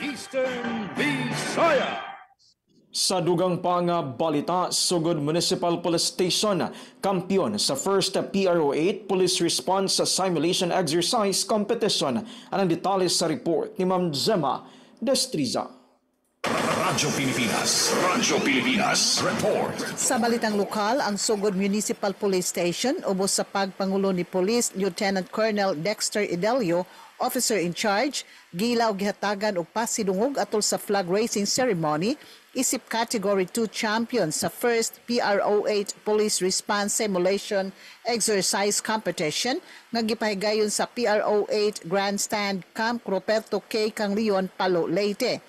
Eastern Visayas. Sa dugang pa nga balita, Sugod Municipal Police Station, kampiyon sa first PRO8 Police Response Simulation Exercise Competition. Anong detalye sa report ni Ma'am Gemma Destriza. Radyo Pilipinas. Radyo Pilipinas. Report. Sa balitang lokal, ang Sugod Municipal Police Station ubos sa pagpangulo ni Police Lieutenant Colonel Dexter Idelio, officer in charge, gilaw gihatagan og pasidungog atol sa flag raising ceremony isip Category 2 champion sa first PRO8 Police Response Simulation Exercise Competition nga gipahigayon sa PRO8 Grandstand Camp Roberto K. Canglion, Palo, Leyte.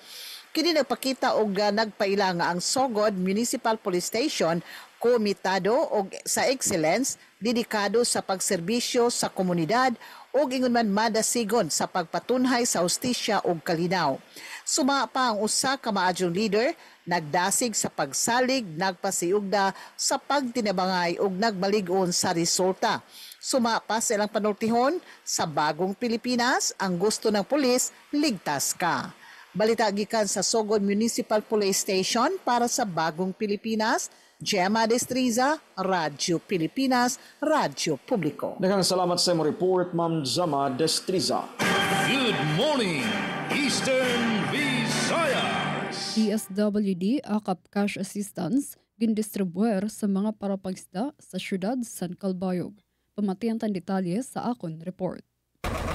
Kini nagpakita og nagpaila nga ang Sugod Municipal Police Station komitado og sa excellence, dedikado sa pagserbisyo sa komunidad ug ingon man madasigon sa pagpatunhay sa hustisya ug kalinaw. Suma pa ang usa ka maadjong leader, nagdasig sa pagsalig, nagpasiugda sa pagtinabangay ug nagbalig-on sa resulta. Suma pa sa ilang panultihon, sa bagong Pilipinas, ang gusto ng pulis, ligtas ka. Balita gikan sa Sugod Municipal Police Station para sa bagong Pilipinas, Gemma Destriza, Radyo Pilipinas, Radyo Publiko. Daghang salamat sa imong report, Ma'am Gemma Destriza. Good morning, Eastern Visayas. DSWD akap cash assistance gindistribuer sa mga parapagisda sa syudad San Calbayog. Pamatian tan detalye sa akon report.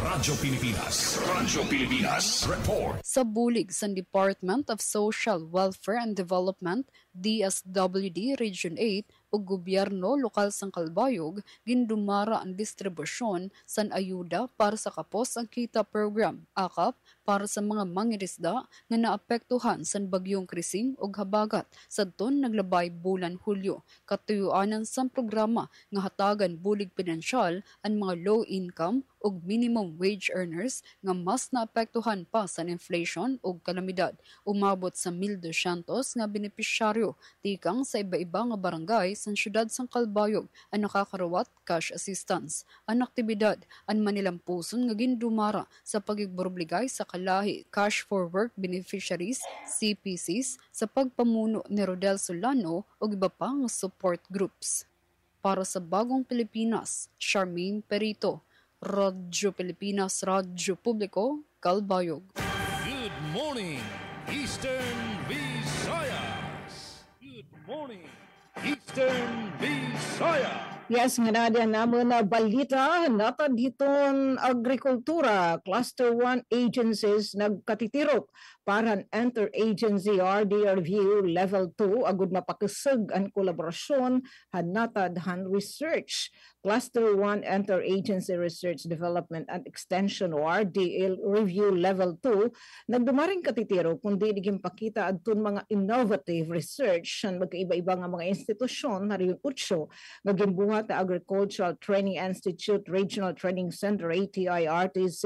Radyo Pilipinas. Radyo Pilipinas. Report. Sa bulig sa Department of Social Welfare and Development, DSWD Region 8 o gobyerno lokal sang Calbayog, gindumara ang distribusyon san ayuda para sa kapos ang kita program, akap para sa mga mangirisda nga naapektuhan san bagyong Krising o habagat sadton naglabay bulan Hulyo. Katuyuanan sang programa nga hatagan bulig pinansyal ang mga low income o minimum wage earners nga mas naapektuhan pa sa inflation o kalamidad. Umabot sa 1,200 nga benepisyaryo tikang sa iba-iba nga barangay sa siyudad sang Calbayog ang nakakarawat cash assistance. Ang aktibidad ang manilampuson nga gindumara sa pagigborobligay sa kalahi cash for work beneficiaries CPCs sa pagpamuno ni Rodel Solano o iba pa nga support groups. Para sa bagong Pilipinas, Charmaine Perito, Radyo Pilipinas, Radyo Publiko, Calbayog. Good morning, Eastern Visayas. Good morning, Eastern Visayas. Yes, nga na naman na balita, nata ditong agrikultura, Cluster 1 agencies nagkatitirok para interagency RD review level 2 agud mapakasag ang kolaborasyon hanatad han research. Cluster 1 Interagency Research Development and Extension o RDL Review Level 2 nagdumaring katitiro kundi naging-pakita adtun mga innovative research ang magkaiba-iba nga mga institusyon hariyon 8 nga gimbuhat na Agricultural Training Institute Regional Training Center ATI RTC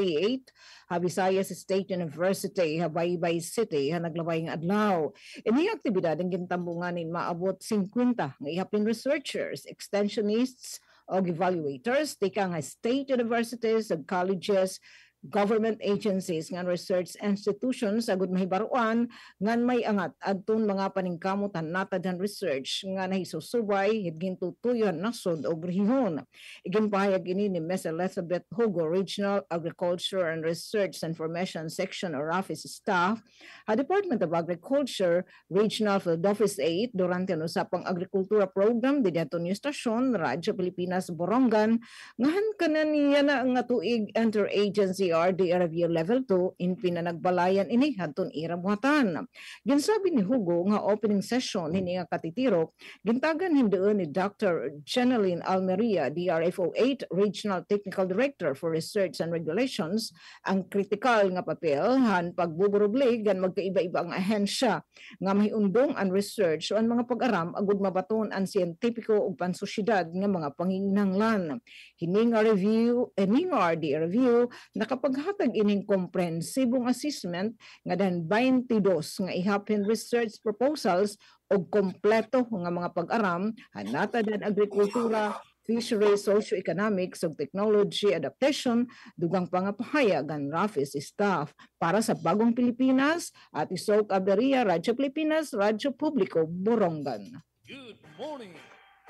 8 Visayas State University Habaybay City naglabay nga adlaw. Ini aktibidad ang gintambunganin maabot 50 nga ihapin researchers, extensionists o evaluators, tika nga state universities ug colleges, government agencies nga research institutions agud mahibaruan ngan may angat adtun mga paningkamot natad research nga nahisusubay higin tutuyon nasod og rehiyon. Iginpahayag ini ni Ms. Elizabeth Hugo, Regional Agriculture and Research Information Section or Office staff sa Department of Agriculture, Regional Field Office 8 durante ang usapang agrikultura program didto ni Stasyon Radyo Pilipinas Borongan ngahan kanan niya na nga tuig interagency RD Review Level 2 in pinanagbalayan ini hadton irabuhatan. Ginsabi ni Hugo nga opening session hini nga katitiro gintagan hindoon ni Dr. Jeneline Almeria, DRFO 8 Regional Technical Director for Research and Regulations ang kritikal nga papel han pagbuburublig gan magkaiba-iba ang ahensya nga mahiundong ang research o ang mga pag-aram agud mabaton ang siyentipiko ug pansosyedad nga mga panginahanglan. Hini nga RD review nakapaghatag ining komprehensibong assessment nga dan 22 nga ihapin research proposals og kompleto nga mga pag-aram hanatad ang agrikultura, fisheries, socio-economics ug technology adaptation dugang pangapahayag ang RAFIS staff para sa Bagong Pilipinas at Isok Aberia, Radyo Pilipinas, Radyo Publiko, Borongan. Good morning,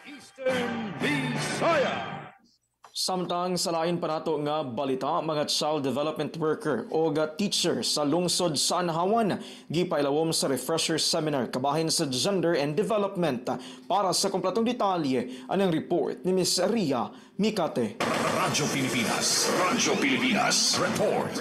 Eastern Visayas. Samtang sa lain pa nato nga balita, mga child development worker o teacher sa lungsod sa Anahawan gipailawom sa refresher seminar kabahin sa gender and development. Para sa kompletong detalye, anong report ni Ms. Ria Mikate. Radyo Pilipinas report.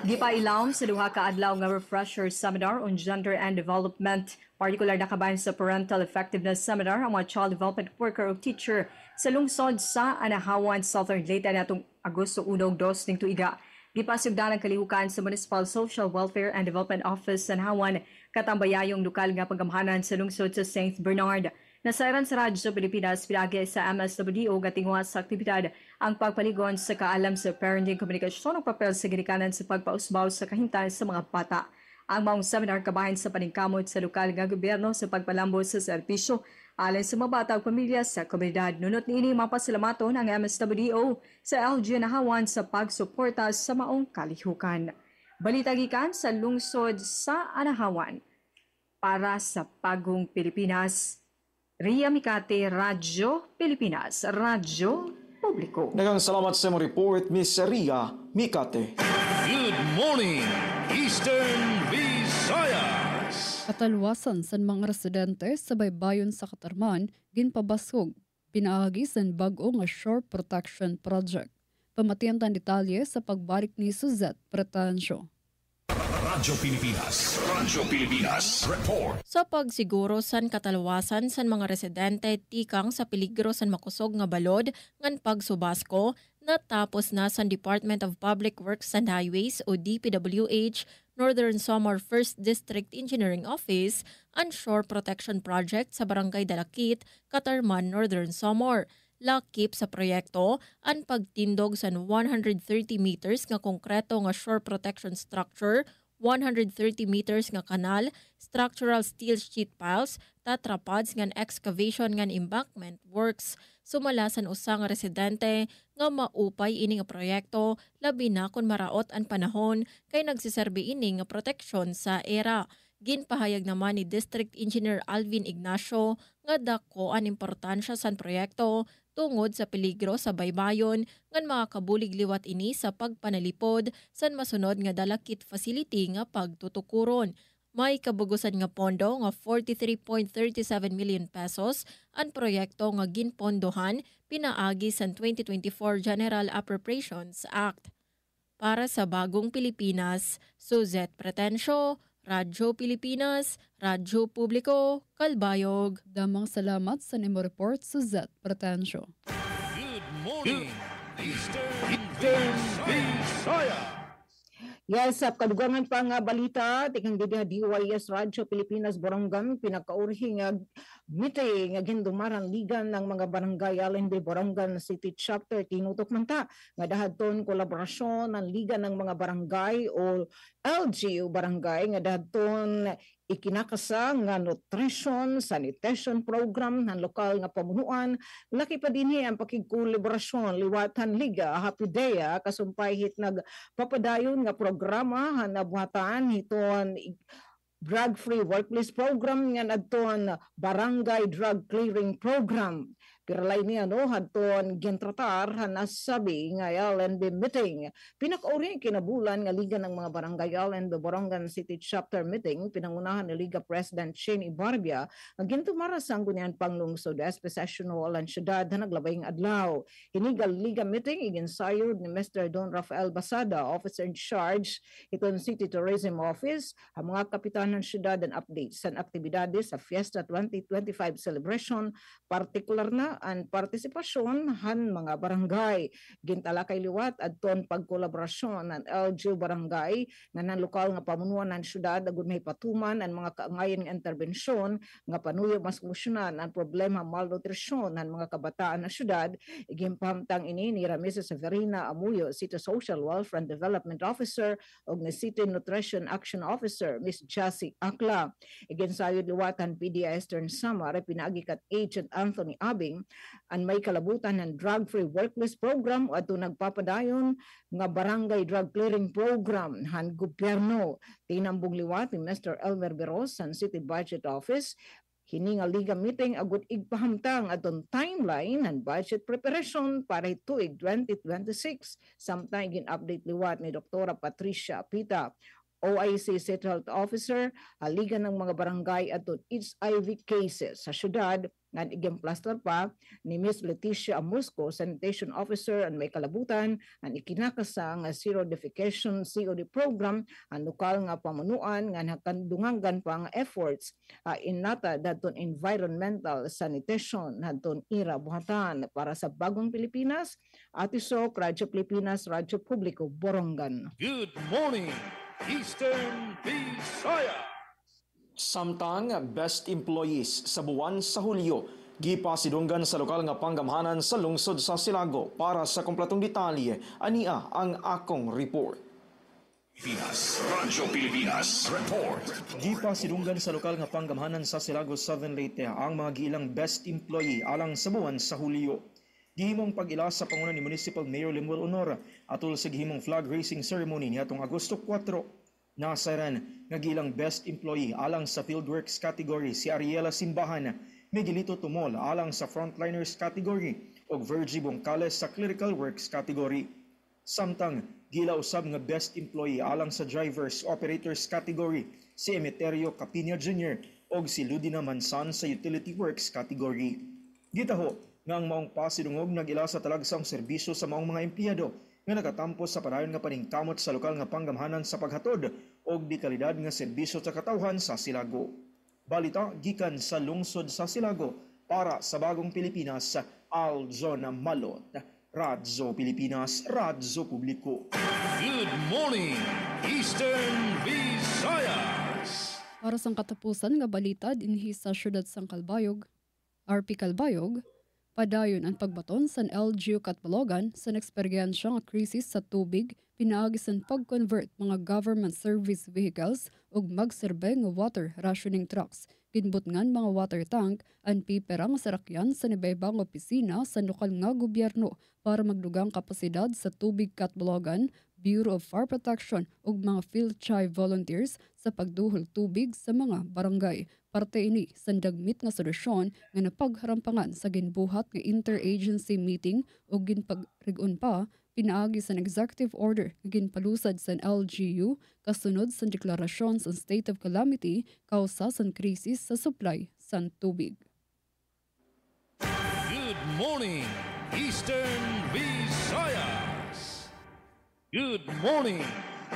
Gipailawom sa duha ka adlaw nga refresher seminar on gender and development. Partikular na kabahin sa parental effectiveness seminar ang mga child development worker o teacher sa lungsod sa Anahawan, Southern Leyte natong Agosto 1, 2 ning tuiga. Gipasugdan ang kalihukan sa Municipal Social Welfare and Development Office sa Anahawan katambayayong lokal nga paggamhanan sa lungsod sa St. Bernard. Nasairan sa Radyo Pilipinas pinagi sa MSWDO gatingwa sa aktibidad ang pagpaligon sa kaalam sa parenting komunikasyon ng papel sa ginikanan sa pagpausbaw sa kahintan sa mga bata. Ang maong seminar kabahin sa paningkamot sa lokal nga gobyerno sa pagpalambot sa serbisyo alin sa mga bata ug pamilya sa komunidad. Nunot niini mapasalamaton ang MSWDO sa LG Anahawan sa pagsuporta sa maong kalihukan. Balita gikan sa lungsod sa Anahawan. Para sa Bagong Pilipinas, Ria Mikate, Radyo Pilipinas, Radyo Publiko. Nagang salamat sa mong report, Ms. Ria Mikate. Good morning, Eastern Visayas. Katalwasan sa mga residente sa baybayon sa Katarman, ginpabasog, pinaagi sa bag-o nga shore protection project. Pamatian tan detalye sa pagbalik ni Suzette Pretensyo. Radyo Pilipinas report. Sa pagsiguro san katalawasan san mga residente tikang sa peligro san makusog nga balod ngan pagsubasko, natapos na sa Department of Public Works and Highways o DPWH Northern Samar 1st District Engineering Office ang shore protection project sa Barangay Dalakit, Katarman, Northern Samar. Lakip sa proyekto ang pagtindog sa 130 meters nga konkreto nga shore protection structure, 130 meters nga kanal, structural steel sheet piles, tetrapods nga excavation nga embankment works. Sumalasan usang residente nga maupay ini nga proyekto labi na kun maraot ang panahon kay nagsiserbi ini nga proteksyon sa era. Ginpahayag naman ni District Engineer Alvin Ignacio nga dako ang importansya sa proyekto tungod sa peligro sa baybayon ngan makakabulig liwat ini sa pagpanalipod san masunod nga Dalakit facility nga pagtutukuron. May kabugusan nga pondo nga 43.37 million pesos ang proyekto nga ginpondohan pinaagi sa 2024 General Appropriations Act. Para sa Bagong Pilipinas, Suzette Pretensyo, Radyo Pilipinas, Radyo Publiko, Kalbayog. Damang salamat sa Nemo Report, Suzette Pretensio. Good morning, Eastern Visayas. Yes, sa kadugangan pa nga balita, tikang dida DYS Radyo Pilipinas Borongan, pinakaurhi nga meeting nga gindumaran ligan ng mga barangay alin de Borongan City Chapter tinutok man ta nga dahadton kolaborasyon ng liga ng mga barangay o LGU barangay nga dahadton ikinakasa nga nutrition sanitation program ng lokal nga pamunuan. Laki pa dinhi ang pakigkolaborasyon liwatan liga Happy Day kasumpay hit nagpapadayon nga programa nabuhatan hiton drug-free workplace program nga adton barangay drug clearing program. Pero lain niya hadton gintratar nasabi nga LNB meeting. Pinakauri kinabulan nga liga ng mga barangay LNB Borongan City Chapter meeting pinangunahan ni Liga President Shane Ibarbia ang gintumara sa Sangguniang Panglungsod SP Session Hall ang syudad na naglabayng adlaw. Hinigal liga meeting iginsayod ni Mr. Don Rafael Basada, Officer in Charge iton City Tourism Office, ang mga kapitan ng syudad and updates sa aktibidades sa Fiesta 2025 celebration, partikular na ang partisipasyon han mga barangay. Gintala kay liwat adton pagkolaborasyon ng LGU barangay nga ng lokal nga pamunuan ng syudad agud may patuman ang mga kaangayan nga interbensyon nga panuyo mas solusyonan ang problema malnutrisyon ng mga kabataan na syudad. Igimpamtang ini ni Mrs. Severina Amuyo, City Social Welfare and Development Officer ug ni City Nutrition Action Officer Ms. Jassy Akla. Iginsayod liwatan PDI Eastern Samar pinagi kat Agent Anthony Abing ang may kalabutan ng drug-free workplace program o ato nagpapadayon nga barangay drug clearing program han gobyerno. Tinambong liwat ni Mr. Elmer Beros sa City Budget Office. Hini nga liga meeting agud igpahamtang aton timeline and budget preparation para tuig 2026. Samtang gin-update liwat ni Dr. Patricia Pita, OIC City Health Officer, haligan ng mga barangay aton HIV cases sa syudad nga igimplastar pa ni Ms. Leticia Amusco, Sanitation Officer and may kalabutan ang ikinakasa nga zero defecation COD program ang lokal nga pamunuan nga nakandungangan pa nga efforts inata daton environmental sanitation hadton ira buhatan para sa bagong Pilipinas. Atisok, Radyo Pilipinas, Radyo Publiko, Borongan. Good morning, Eastern Visayas. Samtang best employees sa buwan sa Hulyo, gipasidunggan sa lokal nga panggamhanan sa lungsod sa Silago. Para sa kompletong detalye, ania ang akong report. Pilipinas, Radyo Pilipinas, report. Gipasidunggan sa lokal nga panggamhanan sa Silago, Southern Leyte ang mga giilang best employee alang sa buwan sa Hulyo. Gihimong pag-ila sa pangunan ni Municipal Mayor Lemuel Honor atol sa gihimong flag raising ceremony niadtong Agosto 4. Nasaran nga gilang best employee alang sa fieldworks category si Ariela Simbahan, Miguelito Tumol alang sa frontliners category ug Virgie Bongcales sa clerical works category. Samtang gila usab nga best employee alang sa drivers operators category si Emeterio Capinia Jr. ug si Ludina Mansan sa utility works category. Gitaho nga ang maong pasidungog nagila sa talagsang serbisyo sa maong mga empleyado nga nagatampos sa padayon nga paningkamot sa lokal nga panggamhanan sa paghatod og di kalidad nga serbisyo sa katawhan sa Silago. Balita gikan sa lungsod sa Silago para sa bagong Pilipinas, Aljon Malot, Radyo Pilipinas, Radyo Publiko. Good morning, Eastern Visayas. Para sa katapusan nga balita dinhi sa syudad sang Kalbayog, RP Kalbayog, padayon ang pagbaton sa LGU Katbalogan sa eksperyensya nga krisis sa tubig, pinaagi sa pag-convert mga government service vehicles ug magserbe nga water rationing trucks. Ginbutngan mga water tank ang pipera nga sarakyan sa nibaybang opisina sa lokal nga gobyerno para magdugang kapasidad sa tubig Katbalogan, Bureau of Fire Protection ug mga field chai volunteers sa pagduhol tubig sa mga barangay. Parte ini sa dagmit nga solusyon nga napagharampangan sa ginbuhat nga interagency meeting ug ginpagrig-on pa pinaagi sa executive order nga ginpalusad sa LGU kasunod sa deklarasyon sa state of calamity kausa sa krisis sa supply sa tubig. Good morning, Eastern Visayas. Good morning,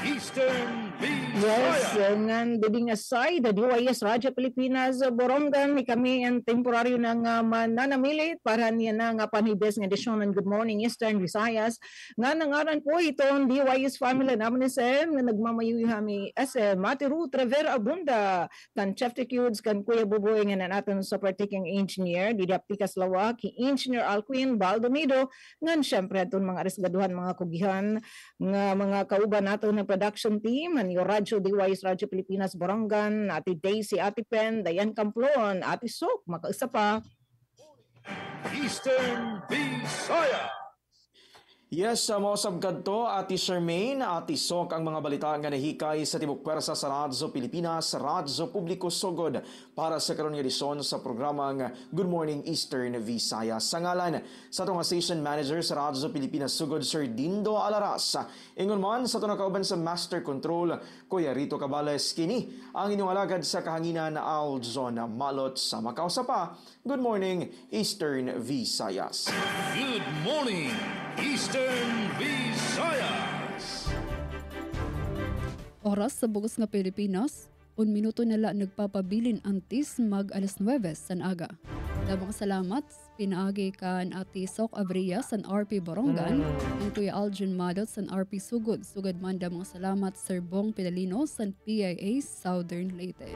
Eastern Yes, ngan diding aside, the DYS Radyo Pilipinas Borongan, kami ang temporaryo ng mananamilit para niya na nga panibes ng edisyon ng Good Morning Eastern Visayas. Nga nangaran po itong DYS family naman ni Sem na nagmamayuyo kami SM Mati Ruth Rivera Abunda kan Chef Tecudes kan Kuya Buboy nga na natin super taking engineer didaptikas lawak ki Engineer Alquin Baldomido ngan syempre itong mga resgaduhan mga kugihan nga mga kauban nato ng production team ang Radyo DYS Radyo Pilipinas Borongan, Ate Daisy, Ate Pen, Dayan Camplon, Ate Sok, makaisa pa. Eastern Visayas. Yes, mausab kadto Ati Charmaine, Ati Sok ang mga balita nga nahikay sa tibok pwersa sa Radyo Pilipinas, Radyo Publiko Sugod para sa karon nga edisyon sa programang Good Morning Eastern Visayas. Sa ngalan sa atong station manager sa Radyo Pilipinas Sugod, Sir Dindo Alaras. Ingon man sa atong nakauban sa Master Control, Kuya Rito Cabales, kini ang inyong alagad sa kahanginan na Alzon Malot sa Macau. Sa pa, Good Morning Eastern Visayas. Good morning, Eastern Visayas. Oras sa bugos nga Pilipinas, 1 minuto nala nagpapabilin antis mag alas 9 san aga. Dabang salamat, pinaagi kan Ati Sok Abria san RP Borongan, ang Kuya Aljon Madot san RP Sugod. Sugad man damang salamat Sir Bong Pedalino san PIA Southern Leyte.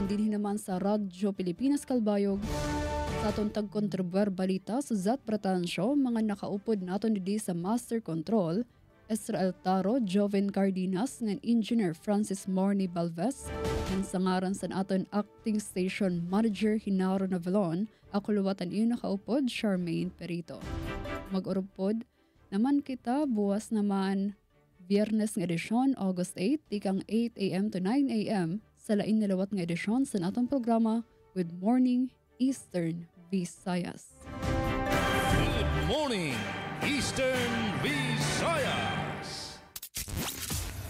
Hindi naman sa Radyo Pilipinas Kalbayog, sa atong tagkontribuar balita sa Zat Pratansyo, mga nakaupod naton didi sa Master Control, Ezra Altaro, Joven Cardenas, ng Engineer Francis Morny Balves, ng sangaran sa aton Acting Station Manager Hinaro Navalon, ako luwatan iyo nakaupod, Charmaine Perito. Mag-urupod naman kita, buwas naman Biyernes ng edisyon, August 8, tikang 8 a.m. to 9 a.m. sa lain nalawat ng edisyon sa atong programa Good Morning Eastern Visayas. Good morning, Eastern Visayas.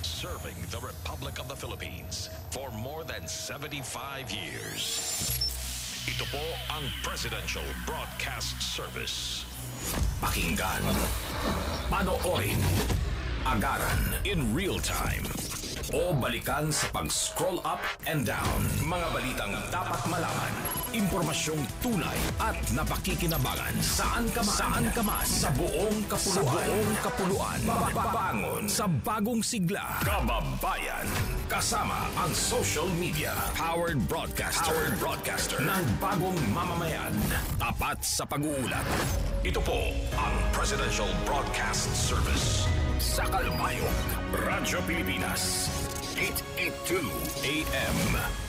Serving the Republic of the Philippines for more than 75 years. Ito po ang Presidential Broadcast Service. Pakinggan, panoorin, agaran in real time, o balikan sa pag-scroll up and down. Mga balitang dapat malaman, impormasyong tunay at napakikinabangan. Saan ka man sa buong kapuluan. Bangon sa bagong sigla. Kababayan. Kasama ang social media. Powered broadcaster ng bagong mamamayan. Tapat sa pag-uulat. Ito po ang Presidential Broadcast Service. Sa Kalbayog, Radyo Pilipinas, 882 AM.